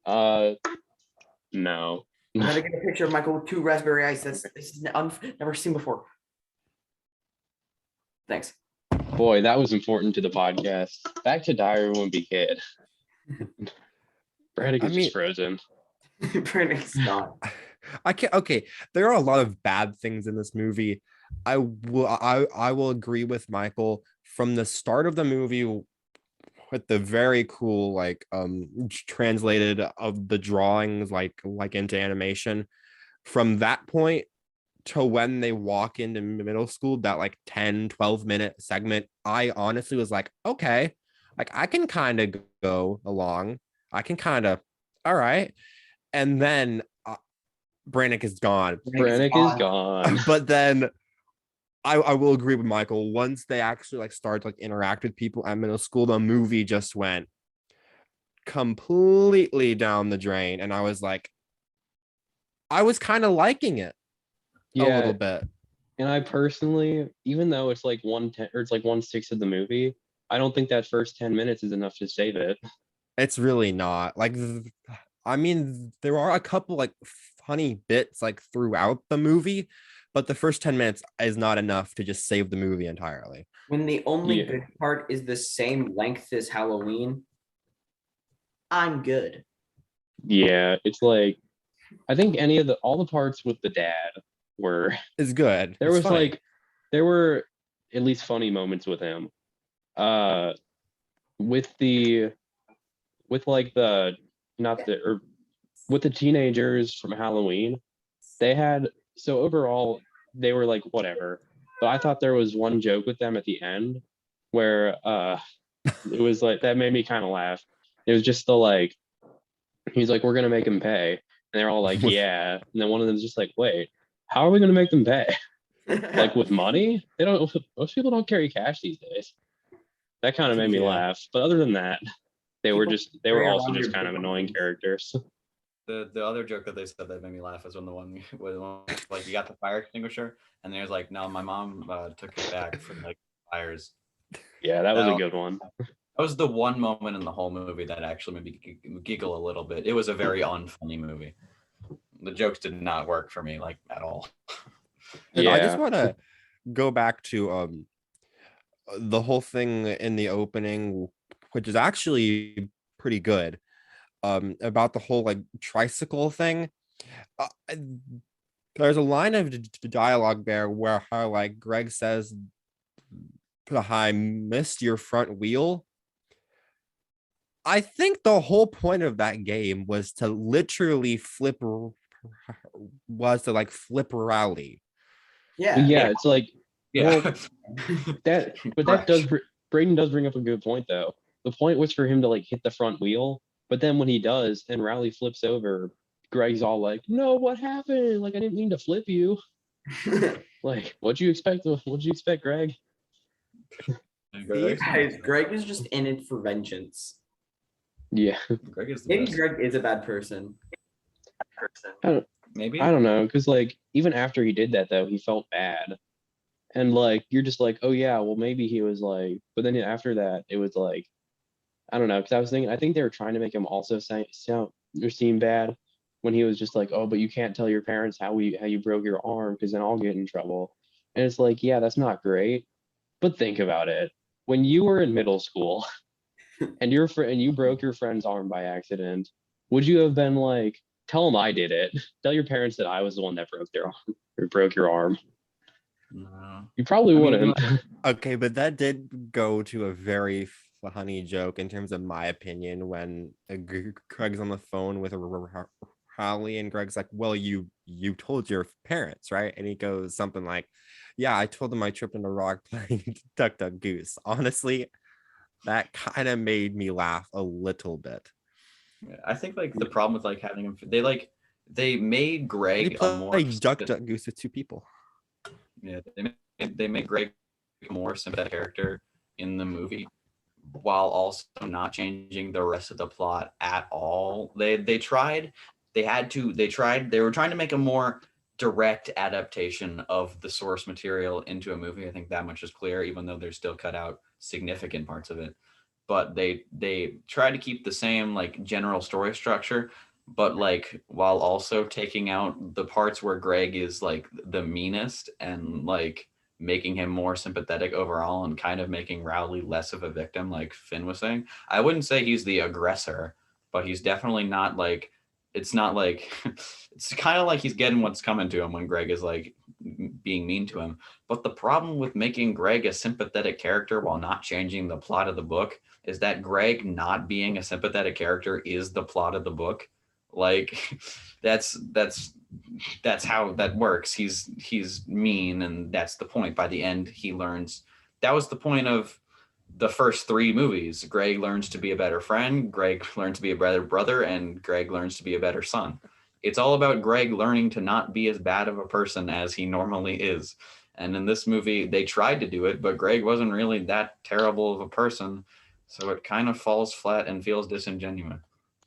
No. I'm gonna get a picture of Michael with 2 raspberry ice. This is never seen before. Thanks. Boy, that was important to the podcast. Back to Diary of a Wimpy Kid. Braddock is just frozen. Brandon's gone. I can't. Okay, there are a lot of bad things in this movie. I will agree with Michael from the start of the movie with the very cool like translated of the drawings like into animation. From that point to when they walk into middle school, that like 10-12 minute segment, I honestly was like, okay, like I can kind of go along. I can kind of, all right. And then Brannick is gone. Brannick is gone. But then I will agree with Michael. Once they actually like start to like interact with people at middle school, the movie just went completely down the drain, and I was like, I was kind of liking it a little bit. And I personally, even though it's like 1/10 or it's like 1/6 of the movie, I don't think that first 10 minutes is enough to save it. It's really not. Like, I mean, there are a couple like funny bits like throughout the movie, but the first 10 minutes is not enough to just save the movie entirely. When the only Yeah. good part is the same length as Halloween, I'm good. Yeah, it's like I think all the parts with the dad were It's good. there It's was funny. like there were at least funny moments with him. With like the not the or with the teenagers from Halloween, they had so overall they were like whatever. But I thought there was one joke with them at the end where it was like that made me kind of laugh. It was just the like he's like, we're gonna make him pay. And they're all like, yeah. And then one of them's just like, wait, how are we gonna make them pay? Like with money? They don't most people don't carry cash these days. That kind of made me laugh. But other than that, they were also just kind of annoying characters. The other joke that they said that made me laugh is when the one like you got the fire extinguisher and there's like, no, my mom took it back for like fires. Yeah, that was a good one. That was the one moment in the whole movie that actually made me giggle a little bit. It was a very unfunny movie. The jokes did not work for me like at all. And I just want to go back to the whole thing in the opening, which is actually pretty good, about the whole like tricycle thing. There's a line of dialogue there where how like Greg says, I missed your front wheel. I think the whole point of that game was to literally flip rally. Yeah. It's like Yeah. well, Braden does bring up a good point though. The point was for him to like hit the front wheel, but then when he does and Rally flips over, Greg's all like, no, what happened? Like I didn't mean to flip you. Like, what'd you expect, Greg? Greg is just in it for vengeance. Yeah. Maybe Greg is a bad person. Maybe. I don't know, because like even after he did that though, he felt bad. And like you're just like, oh yeah, well maybe he was like, but then after that, it was like, I don't know, because I was thinking, I think they were trying to make him also seem bad when he was just like, oh, but you can't tell your parents how you broke your arm because then I'll get in trouble. And it's like, yeah, that's not great. But think about it. When you were in middle school and you broke your friend's arm by accident, would you have been like, tell them I did it? Tell your parents that I was the one that broke their arm or broke your arm. No. You probably wouldn't. Okay, but that did go to a very funny joke in terms of my opinion when Greg's on the phone with Holly and Greg's like, well, you told your parents, right? And he goes something like, yeah, I told them I tripped in a rock playing Duck Duck Goose. Honestly, that kind of made me laugh a little bit. Yeah, I think like the problem with like having him, they made Greg a more Duck Duck Goose with two people. Yeah, they made Greg a more sympathetic character in the movie while also not changing the rest of the plot at all. They were trying to make a more direct adaptation of the source material into a movie. I think that much is clear, even though they're still cut out significant parts of it. But they try to keep the same like general story structure, but like while also taking out the parts where Greg is like the meanest and like making him more sympathetic overall and kind of making Rowley less of a victim, like Finn was saying. I wouldn't say he's the aggressor, but he's definitely not like, it's not like, it's kind of like he's getting what's coming to him when Greg is like being mean to him. But the problem with making Greg a sympathetic character while not changing the plot of the book is that Greg not being a sympathetic character is the plot of the book. Like that's how that works. He's mean, and that's the point. By the end, he learns. That was the point of the first three movies. Greg learns to be a better friend, Greg learns to be a better brother, and Greg learns to be a better son. It's all about Greg learning to not be as bad of a person as he normally is. And in this movie, they tried to do it, but Greg wasn't really that terrible of a person. so it kind of falls flat and feels disingenuous.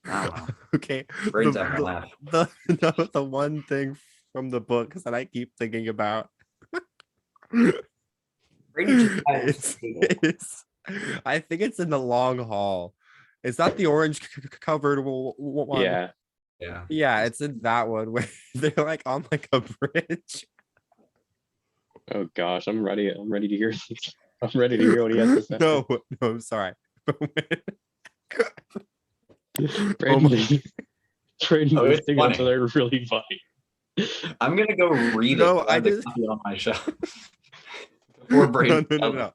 I don't know. Okay. Braden's having a laugh. The one thing from the book that I keep thinking about. It's I think it's in the long haul. It's not the orange covered one. Yeah. Yeah, it's in that one where they're like on like a bridge. Oh gosh, I'm ready. I'm ready to hear. I'm ready to hear what he has to say. No, I'm sorry. Brady, it's thing funny. so they're really funny. I'm gonna go read No, it. I just on my shelf. Before Braden. No.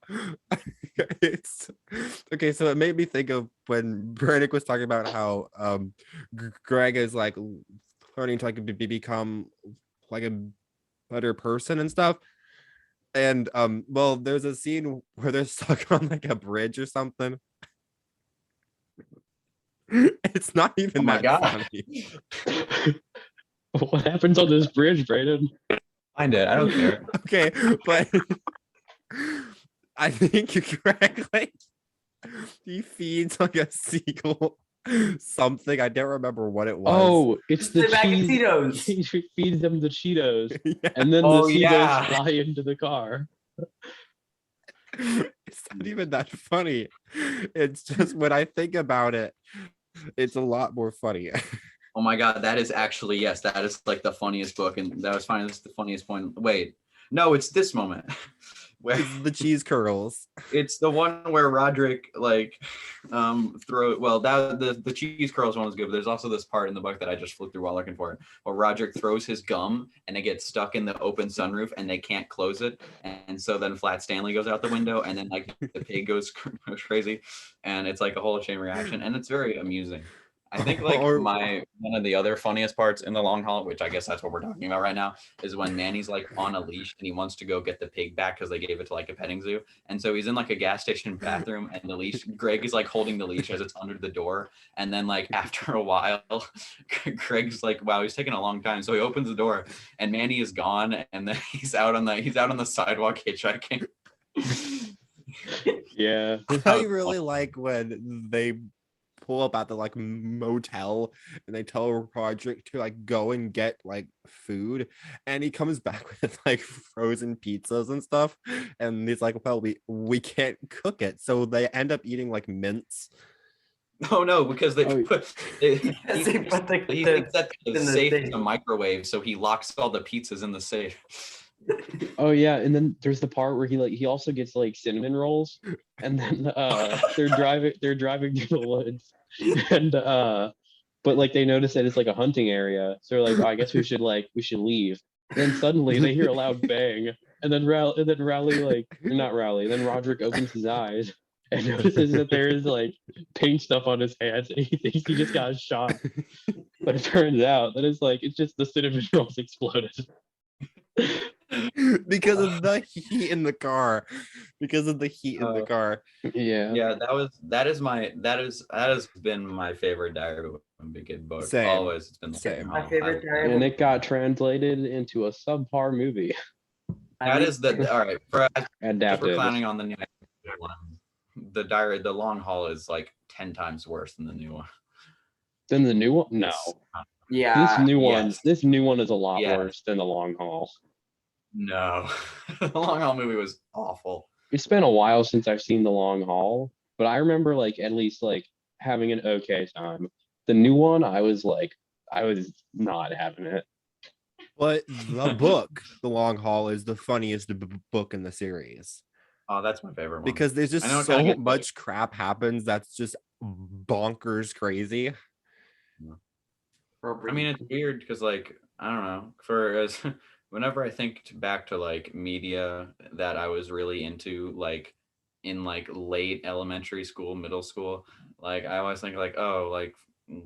It's okay. So it made me think of when Brannick was talking about how Greg is like learning to like become like a better person and stuff. And well, there's a scene where they're stuck on like a bridge or something. It's not even that funny. What happens on this bridge, Brayden? Find it. I don't care. Okay, but I think Greg like he feeds like a seagull something. I don't remember what it was. Oh, it's the bag of cheese. Cheetos. He feeds them the Cheetos, Yeah. and then the Cheetos fly into the car. It's not even that funny. It's just when I think about it, it's a lot more funny. Oh my god, that is actually, yes, that is like the funniest book, and that was fine. That's the funniest point. Wait, no, it's this moment where It's the cheese curls. it's the one where Roderick like the cheese curls one was good, but there's also this part in the book that I just flipped through while looking for it, where Roderick throws his gum and it gets stuck in the open sunroof and they can't close it, and so then Flat Stanley goes out the window, and then like the pig goes crazy, and it's like a whole chain reaction, and it's very amusing. I think like one of the other funniest parts in the long haul, which I guess that's what we're talking about right now, is when Manny's like on a leash and he wants to go get the pig back because they gave it to like a petting zoo. And so he's in like a gas station bathroom, and the leash, Greg is like holding the leash as it's under the door. And then like after a while, Greg's like, wow, he's taking a long time. So he opens the door and Manny is gone. And then he's out on the sidewalk hitchhiking. Yeah. I really like when they pull up at the like motel and they tell Roderick to like go and get like food, and he comes back with like frozen pizzas and stuff, and he's like, well, we can't cook it, so they end up eating like mince. Oh no, because he thinks that the safe is a microwave, so he locks all the pizzas in the safe. Oh yeah, and then there's the part where he also gets like cinnamon rolls, and then they're driving through the woods, and but like they notice that it's like a hunting area, so they're like, oh, I guess we should leave. And then suddenly they hear a loud bang, and then Roderick opens his eyes and notices that there is like paint stuff on his hands, and he thinks he just got shot, but it turns out that it's just the cinnamon rolls exploded. Because of the heat in the car. Yeah. That has been my favorite Diary of a Wimpy Kid book. Same. Always, it's been Same. My favorite Diary. And it got translated into a subpar movie. That is all right. For Adapted. clowning on the new one, the long haul is like 10 times worse than the new one. Then the new one? No. Yeah. This new one is a lot worse than the long haul. No. The long haul movie was awful. It's been a while since I've seen the long haul, but I remember like at least like having an okay time. The new one, I was not having it. But the book, The Long Haul, is the funniest book in the series. Oh, that's my favorite one. Because there's just so much crap happens that's just bonkers crazy. I mean, it's weird because like, I don't know, whenever I think back to like media that I was really into, like in like late elementary school, middle school, like I always think like, oh, like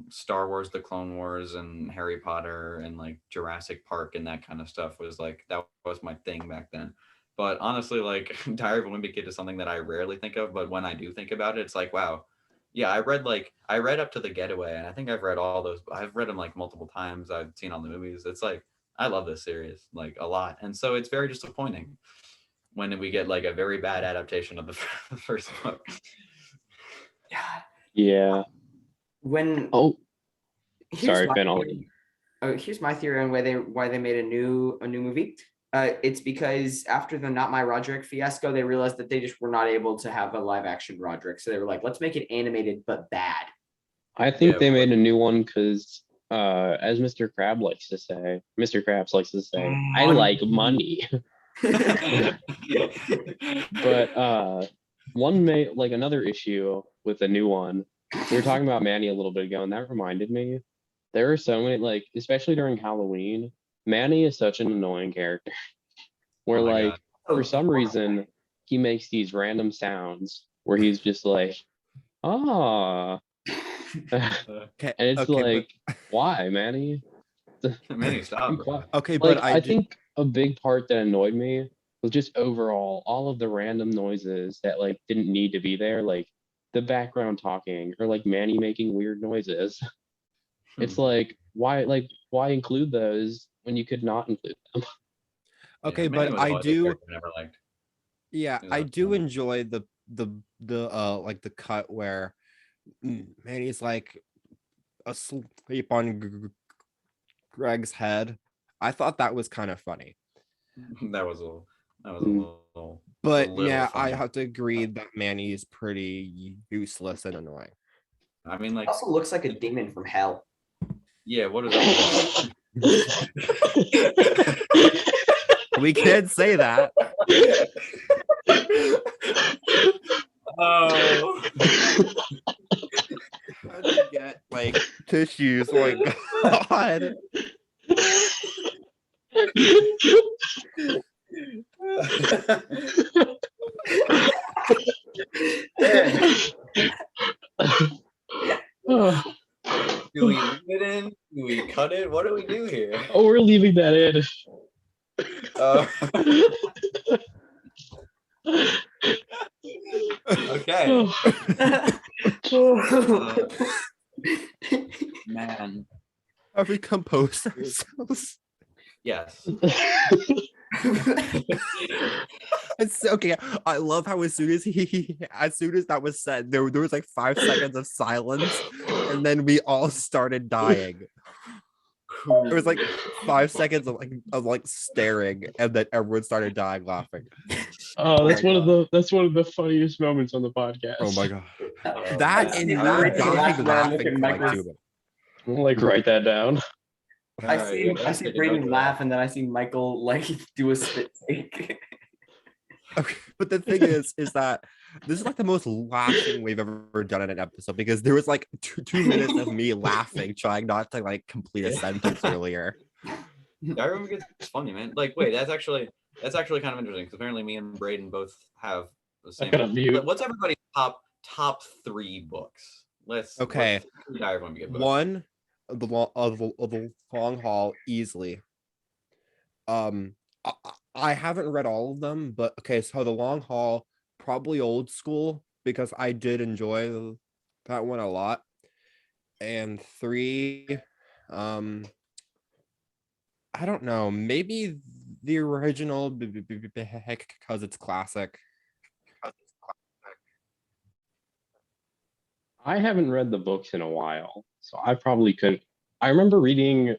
Star Wars, the Clone Wars, and Harry Potter, and like Jurassic Park, and that kind of stuff was like, that was my thing back then. But honestly, like Diary of a Wimpy Kid is something that I rarely think of, but when I do think about it, it's like, wow. Yeah, I read up to The Getaway, and I think I've read all those. I've read them like multiple times. I've seen all the movies. It's like, I love this series like a lot, and so it's very disappointing when we get like a very bad adaptation of the first book. Yeah. When sorry, Ben. here's my theory on why they made a new movie. It's because after the Not My Roderick fiasco, they realized that they just were not able to have a live action Roderick, so they were like, let's make it animated but bad. I think they made a new one because, as Mr. Krabs likes to say, I like money. But another issue with the new one, we were talking about Manny a little bit ago, and that reminded me, there are so many, especially during Halloween, Manny is such an annoying character where for some reason he makes these random sounds where he's just like, ah. Okay, and it's why, Manny? Manny, stop. Okay, but I think a big part that annoyed me was just overall all of the random noises that didn't need to be there, like the background talking or Manny making weird noises. It's why include those when you could not include them? Okay, yeah, but I do. Never liked. Yeah, I do enjoy the the cut where Manny's asleep on Greg's head. I thought that was kind of funny. That was a little. But a little yeah, funny. I have to agree that Manny is pretty useless and annoying. I mean, It also looks like a demon from hell. Yeah, what is that? We can't say that. Oh. How to get tissues? Oh my god. Do we leave it in? Do we cut it? What do we do here? Oh, we're leaving that in. Okay. Man. Have we composed ourselves? Yes. It's okay. I love how as soon as that was said, there was 5 seconds of silence, and then we all started dying. It was 5 seconds of staring, and then everyone started dying laughing. Oh, that's one of the funniest moments on the podcast. Oh my god. That and that dying laughing for 2 minutes. Write that down. I see Brayden laugh, and then I see Michael do a spit take. Okay, but the thing is that this is the most laughing we've ever done in an episode, because there was 2 minutes of me laughing, trying not to complete a sentence earlier. I remember it's funny, man. Wait, that's actually kind of interesting, because apparently me and Brayden both have the same. What's everybody's top 3 books? Okay. Let's one, the long haul, easily. I haven't read all of them, but okay, so the long haul, probably old school, because I did enjoy that one a lot. And 3, I don't know, maybe the original, because it's classic. I haven't read the books in a while, so I probably couldn't. I remember reading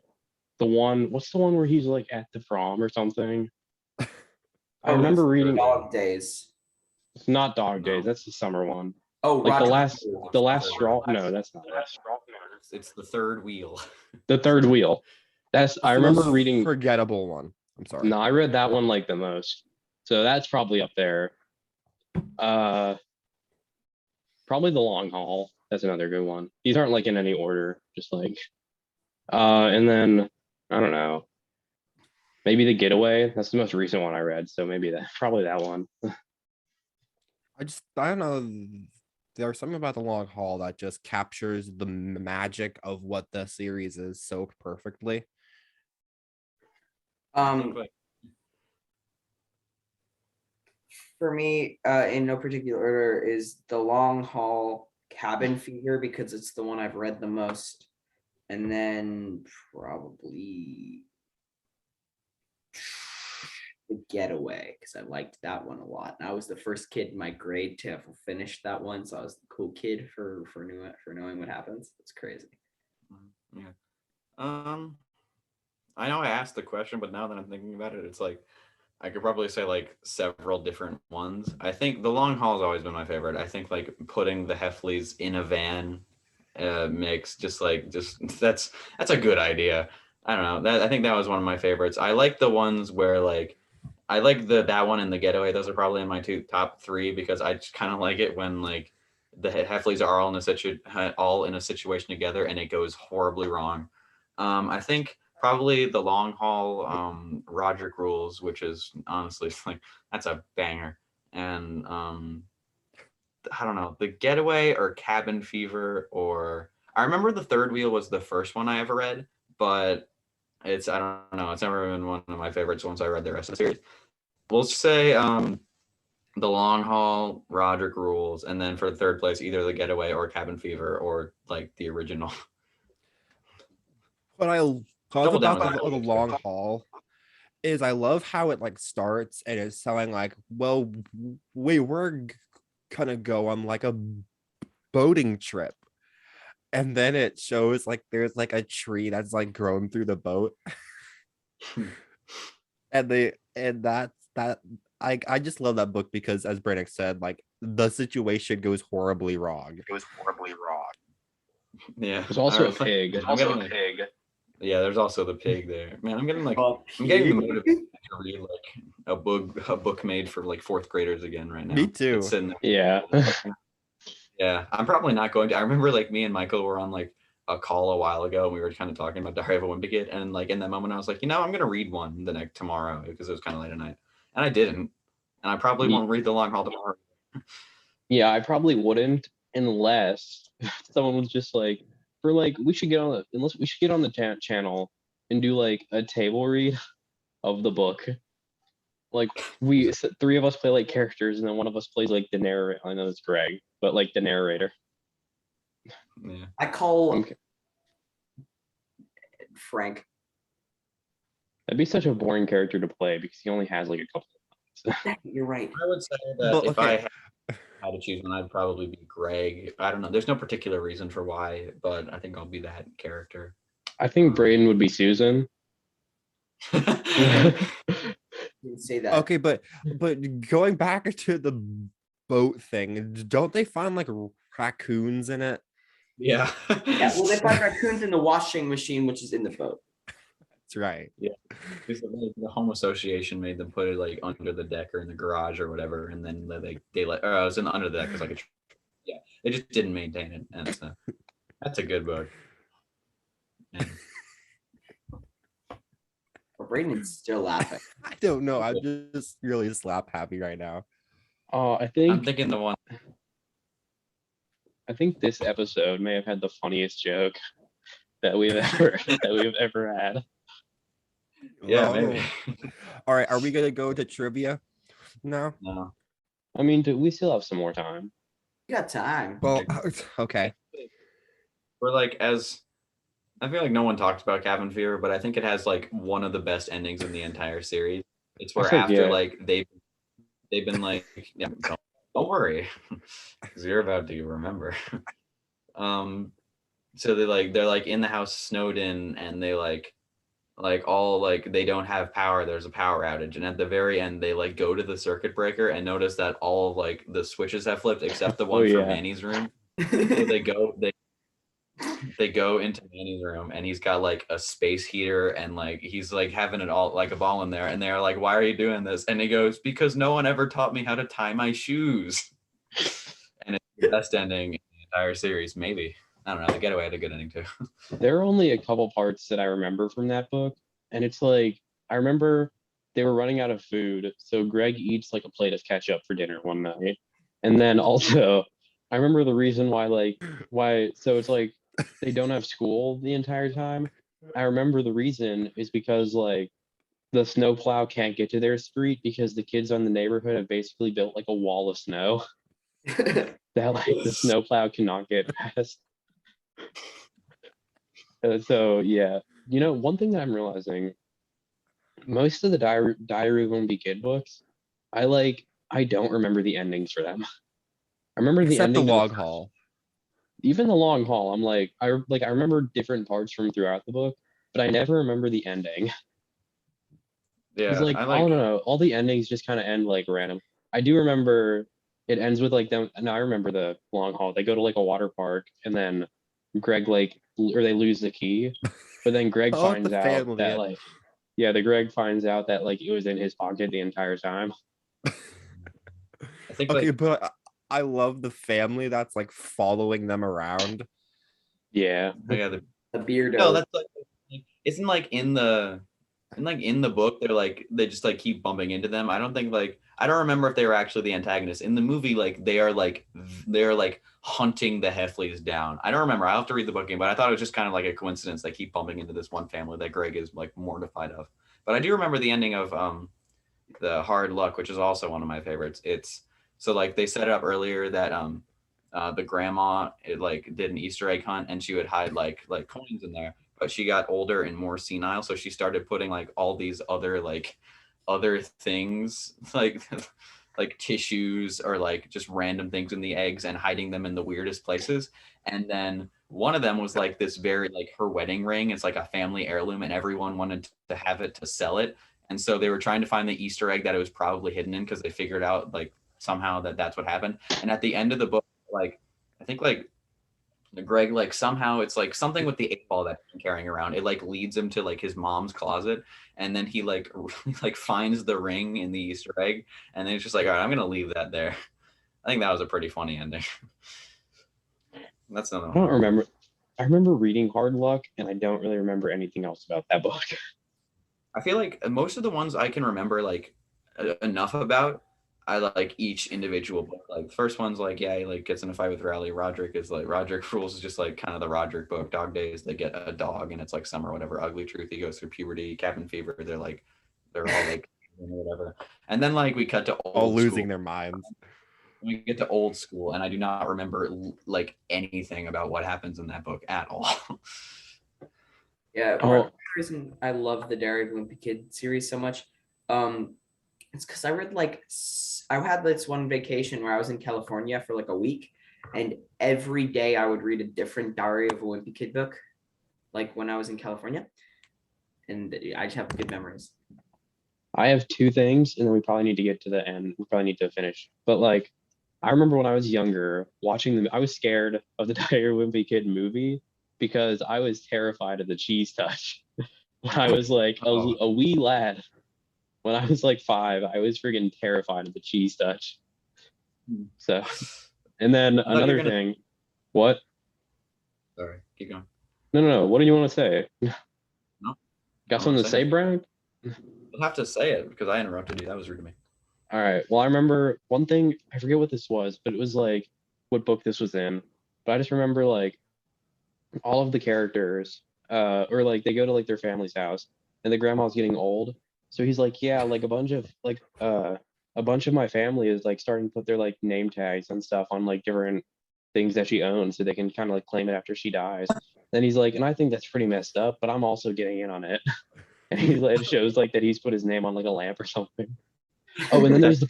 the one. What's the one where he's at the prom or something? I remember reading Dog Days. It's not Dog Days. That's the summer one. Oh, the last straw. No, that's not it. It's the third wheel. The third wheel. I remember reading forgettable one. I'm sorry. No, I read that one the most. So that's probably up there. Probably the long haul. That's another good one. These aren't in any order. Just and then I don't know. Maybe The Getaway. That's the most recent one I read. So maybe probably that one. I don't know. There's something about the long haul that just captures the magic of what the series is so perfectly. For me, in no particular order, is the long haul Cabin Fever, because it's the one I've read the most, and then probably The The Getaway because I liked that one a lot. And I was the first kid in my grade to have finished that one, so I was the cool kid for knowing what happens. It's crazy. Yeah. I know I asked the question, but now that I'm thinking about it, it's like I could probably say like several different ones. I think The Long Haul has always been my favorite. I think like putting the Heffleys in a van mix, just that's a good idea. I don't know. I think that was one of my favorites. I like the ones where like I like that one and The Getaway. Those are probably in my top three because I just kind of like it when like the Heffleys are all in a situation together and it goes horribly wrong. I think probably The Long Haul, Roderick Rules, which is honestly like that's a banger. And I don't know, The Getaway or Cabin Fever, or I remember The Third Wheel was the first one I ever read, but I don't know, it's never been one of my favorites once I read the rest of the series. We'll say The Long Haul, Roderick Rules, and then for the third place, either The Getaway or Cabin Fever or like the original. What I love about the Long Haul is I love how it like starts and it's telling like, well, we were gonna go on like a boating trip, and then it shows like there's like a tree that's like grown through the boat. and that's that I just love that book because, as Brannick said, like the situation goes horribly wrong. Yeah. There's also a pig. Yeah, there's also the pig there. Man, I'm getting the motivation to read like a book made for like fourth graders again right now. Me too. Yeah. Yeah, I'm probably not going to. I remember like me and Michael were on like a call a while ago and we were kind of talking about Diary of a Wimpy Kid, and like in that moment I was like, I'm gonna read one tomorrow because it was kind of late at night, and I didn't, and I probably won't read The Long Haul tomorrow. Yeah, I probably wouldn't unless someone was just like, we should get on the channel and do like a table read of the book. Like three of us play like characters and then one of us plays like the narrator. I know it's Greg, but like the narrator. Yeah. I call Frank. That'd be such a boring character to play because he only has like a couple of lines. You're right. I would say that if I had to choose one, I'd probably be Greg. I don't know. There's no particular reason for why, but I think I'll be that character. I think Brayden would be Susan. Didn't say that. Okay, but going back to the boat thing, don't they find like raccoons in it? Yeah. Yeah, well, they find raccoons in the washing machine, which is in the boat. That's right. Yeah. The home association made them put it like under the deck or in the garage or whatever, and then they let it was under the deck. It was like they just didn't maintain it, and that's a good book. And, Brayden's still laughing. I don't know. I'm just really slap happy right now. Oh, I'm thinking the one. I think this episode may have had the funniest joke that we've ever had. Yeah, maybe. All right, are we gonna go to trivia now? No. I mean, we still have some more time. You got time. Well, okay. We're like I feel like no one talked about Cabin Fever, but I think it has like one of the best endings in the entire series. It's where after like they've been like, yeah, don't worry, because you're about to remember. So they're like in the house snowed in, and they like all like they don't have power. There's a power outage, and at the very end they like go to the circuit breaker and notice that all like the switches have flipped except the one for Manny's room. So they go into Manny's room and he's got like a space heater and like he's like having it all like a ball in there, and they're like, why are you doing this? And he goes, because no one ever taught me how to tie my shoes. And it's the best ending in the entire series, maybe. I don't know. The Getaway had a good ending too. There are only a couple parts that I remember from that book, and it's like I remember they were running out of food, so Greg eats like a plate of ketchup for dinner one night, and then also I remember the reason why. So it's like they don't have school the entire time. I remember the reason is because like the snowplow can't get to their street because the kids on the neighborhood have basically built like a wall of snow that like the snowplow cannot get past. So yeah, one thing that I'm realizing most of the Diary of Wimpy Kid books, I don't remember the endings for them. I remember the Except the ending log haul. even the long haul. I'm I remember different parts from throughout the book, but I never remember the ending. It's Yeah, like I I don't like. know, all the endings just kind of end like random. I do remember it ends with like them. No, I remember the long haul. They go to like a water park, and then Greg or they lose the key, but then Greg Oh, the finds out family. that the Greg finds out that like it was in his pocket the entire time. I think Okay, like but I love the family that's like following them around. Yeah, yeah, The beardo. no, that's like isn't like in the book they're like they just like keep bumping into them. I don't remember if they were actually the antagonists in the movie. Like they're like hunting the Heffleys down. I don't remember. I'll have to read the book again, but I thought it was just kind of like a coincidence they keep bumping into this one family that Greg is like mortified of. But I do remember the ending of the Hard Luck, which is also one of my favorites. It's so like they set it up earlier that the grandma like did an Easter egg hunt and she would hide like coins in there, but she got older and more senile, so she started putting like all these other things like tissues or like just random things in the eggs and hiding them in the weirdest places. And then one of them was like this very like her wedding ring. It's like a family heirloom, and everyone wanted to have it to sell it. And so they were trying to find the Easter egg that it was probably hidden in because they figured out like somehow that that's what happened. And at the end of the book, like I think like Greg like somehow it's like something with the 8 ball that he's carrying around. It like leads him to like his mom's closet, and then he like like finds the ring in the Easter egg, and then it's just like, all right, I'm gonna leave that there. I think that was a pretty funny ending. That's another I one. don't remember. I remember reading Hard Luck, and I don't really remember anything else about that book. I feel like most of the ones I can remember like enough about. I like each individual book. Like the first one's like, yeah, he like gets in a fight with Rowley. Roderick is like Roderick Rules is just like kind of the Roderick book. Dog Days, they get a dog and it's like summer, whatever. Ugly Truth, he goes through puberty. Cabin Fever, they're all like whatever. And then like we cut to All old school. losing their minds. We get to old school, and I do not remember like anything about what happens in that book at all. Yeah, Oh, the reason I love the Diary of a Wimpy Kid series so much, it's because I read I had this one vacation where I was in California for like a week, and every day I would read a different Diary of a Wimpy Kid book, like when I was in California, and I just have good memories. I have two things, and then we probably need to get to the end. We probably need to finish. But like, I remember when I was younger watching them, I was scared of the Diary of a Wimpy Kid movie because I was terrified of the cheese touch. When I was like a wee lad, when I was like 5, I was freaking terrified of the cheese touch. So, and then another thing, what? Sorry, keep going. No. What do you want to say? No, Got something to say, Brian? You'll have to say it because I interrupted you. That was rude to me. All right. Well, I remember one thing. I forget what this was, but it was like what book this was in. But I just remember like all of the characters, or like they go to like their family's house, and the grandma's getting old. So he's like, yeah, like a bunch of my family is like starting to put their like name tags and stuff on like different things that she owns, so they can kind of like claim it after she dies. Then he's like, and I think that's pretty messed up, but I'm also getting in on it. And he like, it shows like that he's put his name on like a lamp or something. Oh, and then there's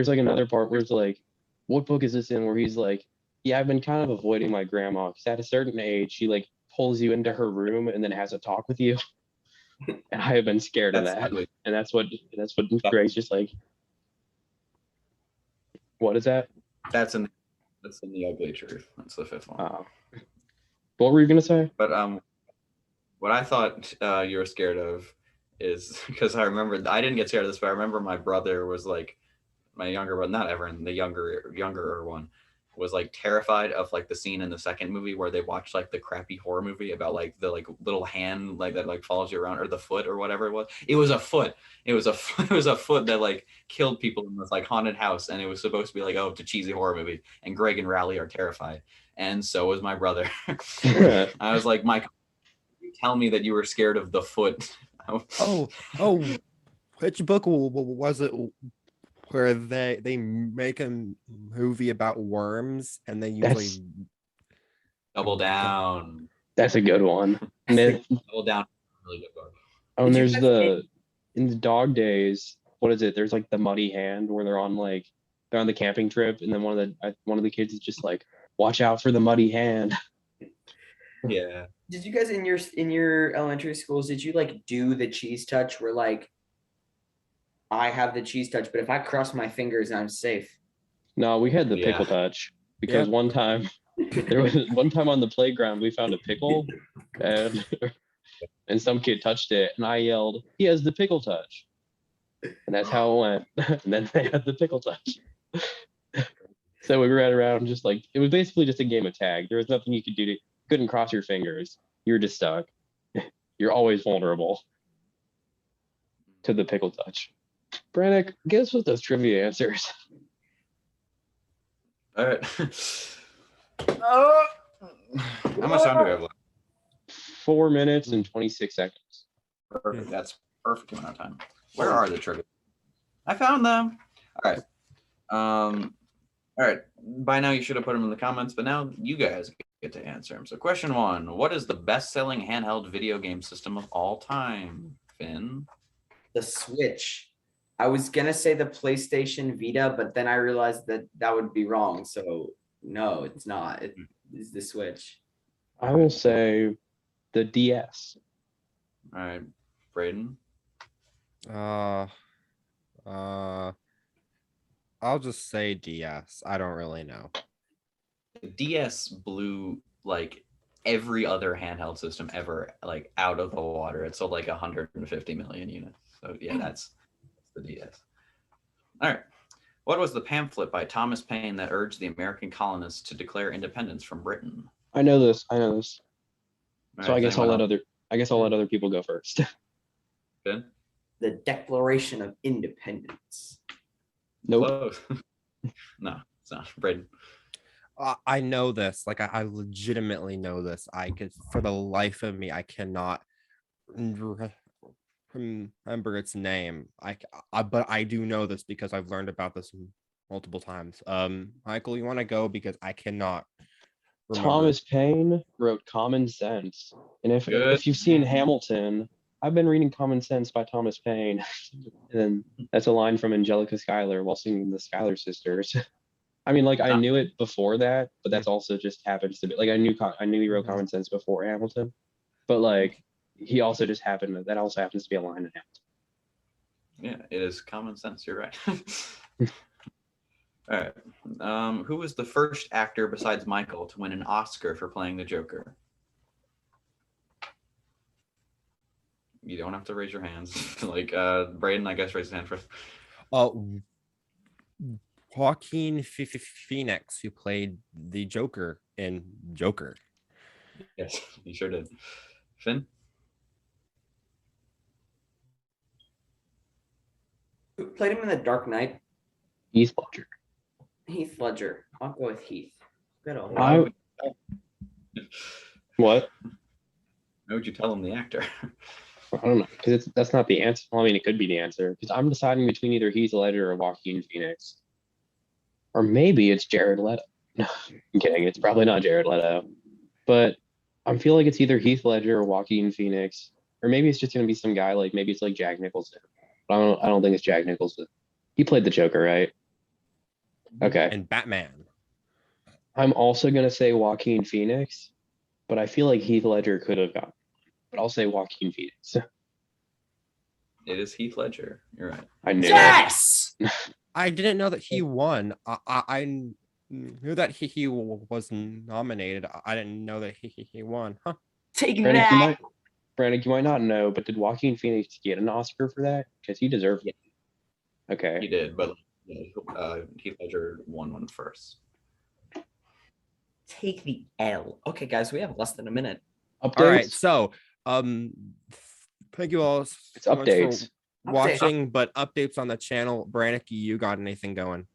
like another part where it's like, what book is this in? Where he's like, yeah, I've been kind of avoiding my grandma because at a certain age, she like pulls you into her room and then has a talk with you. And I have been scared of that. Ugly. And that's what Greg's just like, what is that? That's in the Ugly Truth. That's the 5th one. What were you gonna say? But what I thought you were scared of is because I remember I didn't get scared of this, but I remember my brother was like my younger brother, not Evan, the younger one, was like terrified of like the scene in the second movie where they watched like the crappy horror movie about like the like little hand like that like follows you around, or the foot or whatever it was. It was a foot. It was a foot that like killed people in this like haunted house, and it was supposed to be like, oh, it's a cheesy horror movie, and Greg and Rowley are terrified, and so was my brother. I was like, Mike, tell me that you were scared of the foot. Oh, which book was it where they make a movie about worms and they usually Double Down. That's a good one. Double Down, really good book. Oh, and there's in the dog days, what is it? There's like the muddy hand where they're on the camping trip, and then one of the kids is just like, watch out for the muddy hand. Yeah. Did you guys in your elementary schools, did you like do the cheese touch where like I have the cheese touch, but if I cross my fingers, I'm safe? No, we had the pickle touch because one time on the playground we found a pickle and some kid touched it and I yelled, "He has the pickle touch." And that's how it went. And then they had the pickle touch. So we ran around just like, it was basically just a game of tag. There was nothing you could do couldn't cross your fingers. You're just stuck. You're always vulnerable to the pickle touch. Brannick, guess what those trivia answers? All right. How much time do we have left? 4 minutes and 26 seconds. Perfect. That's perfect amount of time. Where are the trivia? I found them. All right. All right. By now you should have put them in the comments, but now you guys get to answer them. So question 1, what is the best-selling handheld video game system of all time? Finn? The Switch. I was gonna say the PlayStation Vita, but then I realized that would be wrong. So no, it's not. It is the Switch. I will say the DS. All right. Braden? I'll just say DS. I don't really know. The DS blew like every other handheld system ever like out of the water. It sold like 150 million units. So yeah, that's the DS. All right. What was the pamphlet by Thomas Paine that urged the American colonists to declare independence from Britain? I know this. All So right, I guess I'll let other people go first. Ben? The Declaration of Independence. Nope. Close. No, it's not. Braden? I know this. Like I legitimately know this. I could, for the life of me, I cannot remember its name. But I do know this because I've learned about this multiple times. Michael, you want to go because I cannot remember. Thomas Paine wrote Common Sense, and if you've seen Hamilton, I've been reading Common Sense by Thomas Paine, and that's a line from Angelica Schuyler while singing the Schuyler Sisters. I mean, like I knew it before that, but that's also just happens to be like I knew he wrote Common Sense before Hamilton, but like he also just that also happens to be a line in Hamilton. Yeah, it is Common Sense. You're right. All right. Who was the first actor besides Michael to win an Oscar for playing the Joker? You don't have to raise your hands. Like Braden, I guess, raise his hand first. Joaquin Phoenix, who played the Joker in Joker. Yes, he sure did. Finn? Who played him in The Dark Knight? Heath Ledger. Heath Ledger. I'll go with Heath. Good old. What? Why would you tell him the actor? I don't know, because that's not the answer. Well, I mean, it could be the answer because I'm deciding between either Heath Ledger or Joaquin Phoenix, or maybe it's Jared Leto. No, I'm kidding. It's probably not Jared Leto, but I feel like it's either Heath Ledger or Joaquin Phoenix, or maybe it's just gonna be some guy like maybe it's like Jack Nicholson. But I don't think it's Jack Nicholson. He played the Joker, right? Okay. And Batman. I'm also gonna say Joaquin Phoenix, but I feel like Heath Ledger could have gotten. But I'll say Joaquin Phoenix. It is Heath Ledger. You're right. I knew Yes! I didn't know that he won. I knew that he was nominated. I didn't know that he won. Huh? Take that. Brannick, you might not know, but did Joaquin Phoenix get an Oscar for that? Because he deserved it. Okay. He did, but Heath Ledger won one first. Take the L. Okay, guys, we have less than a minute. Updates? All right, so thank you all so much updates for watching, but updates on the channel. Brannick, you got anything going?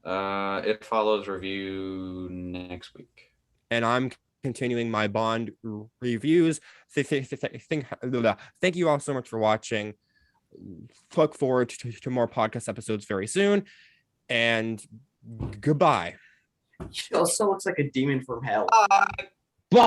It follows review next week, and I'm continuing my Bond reviews. Thank you all so much for watching. Look forward to more podcast episodes very soon, and goodbye. She also looks like a demon from hell.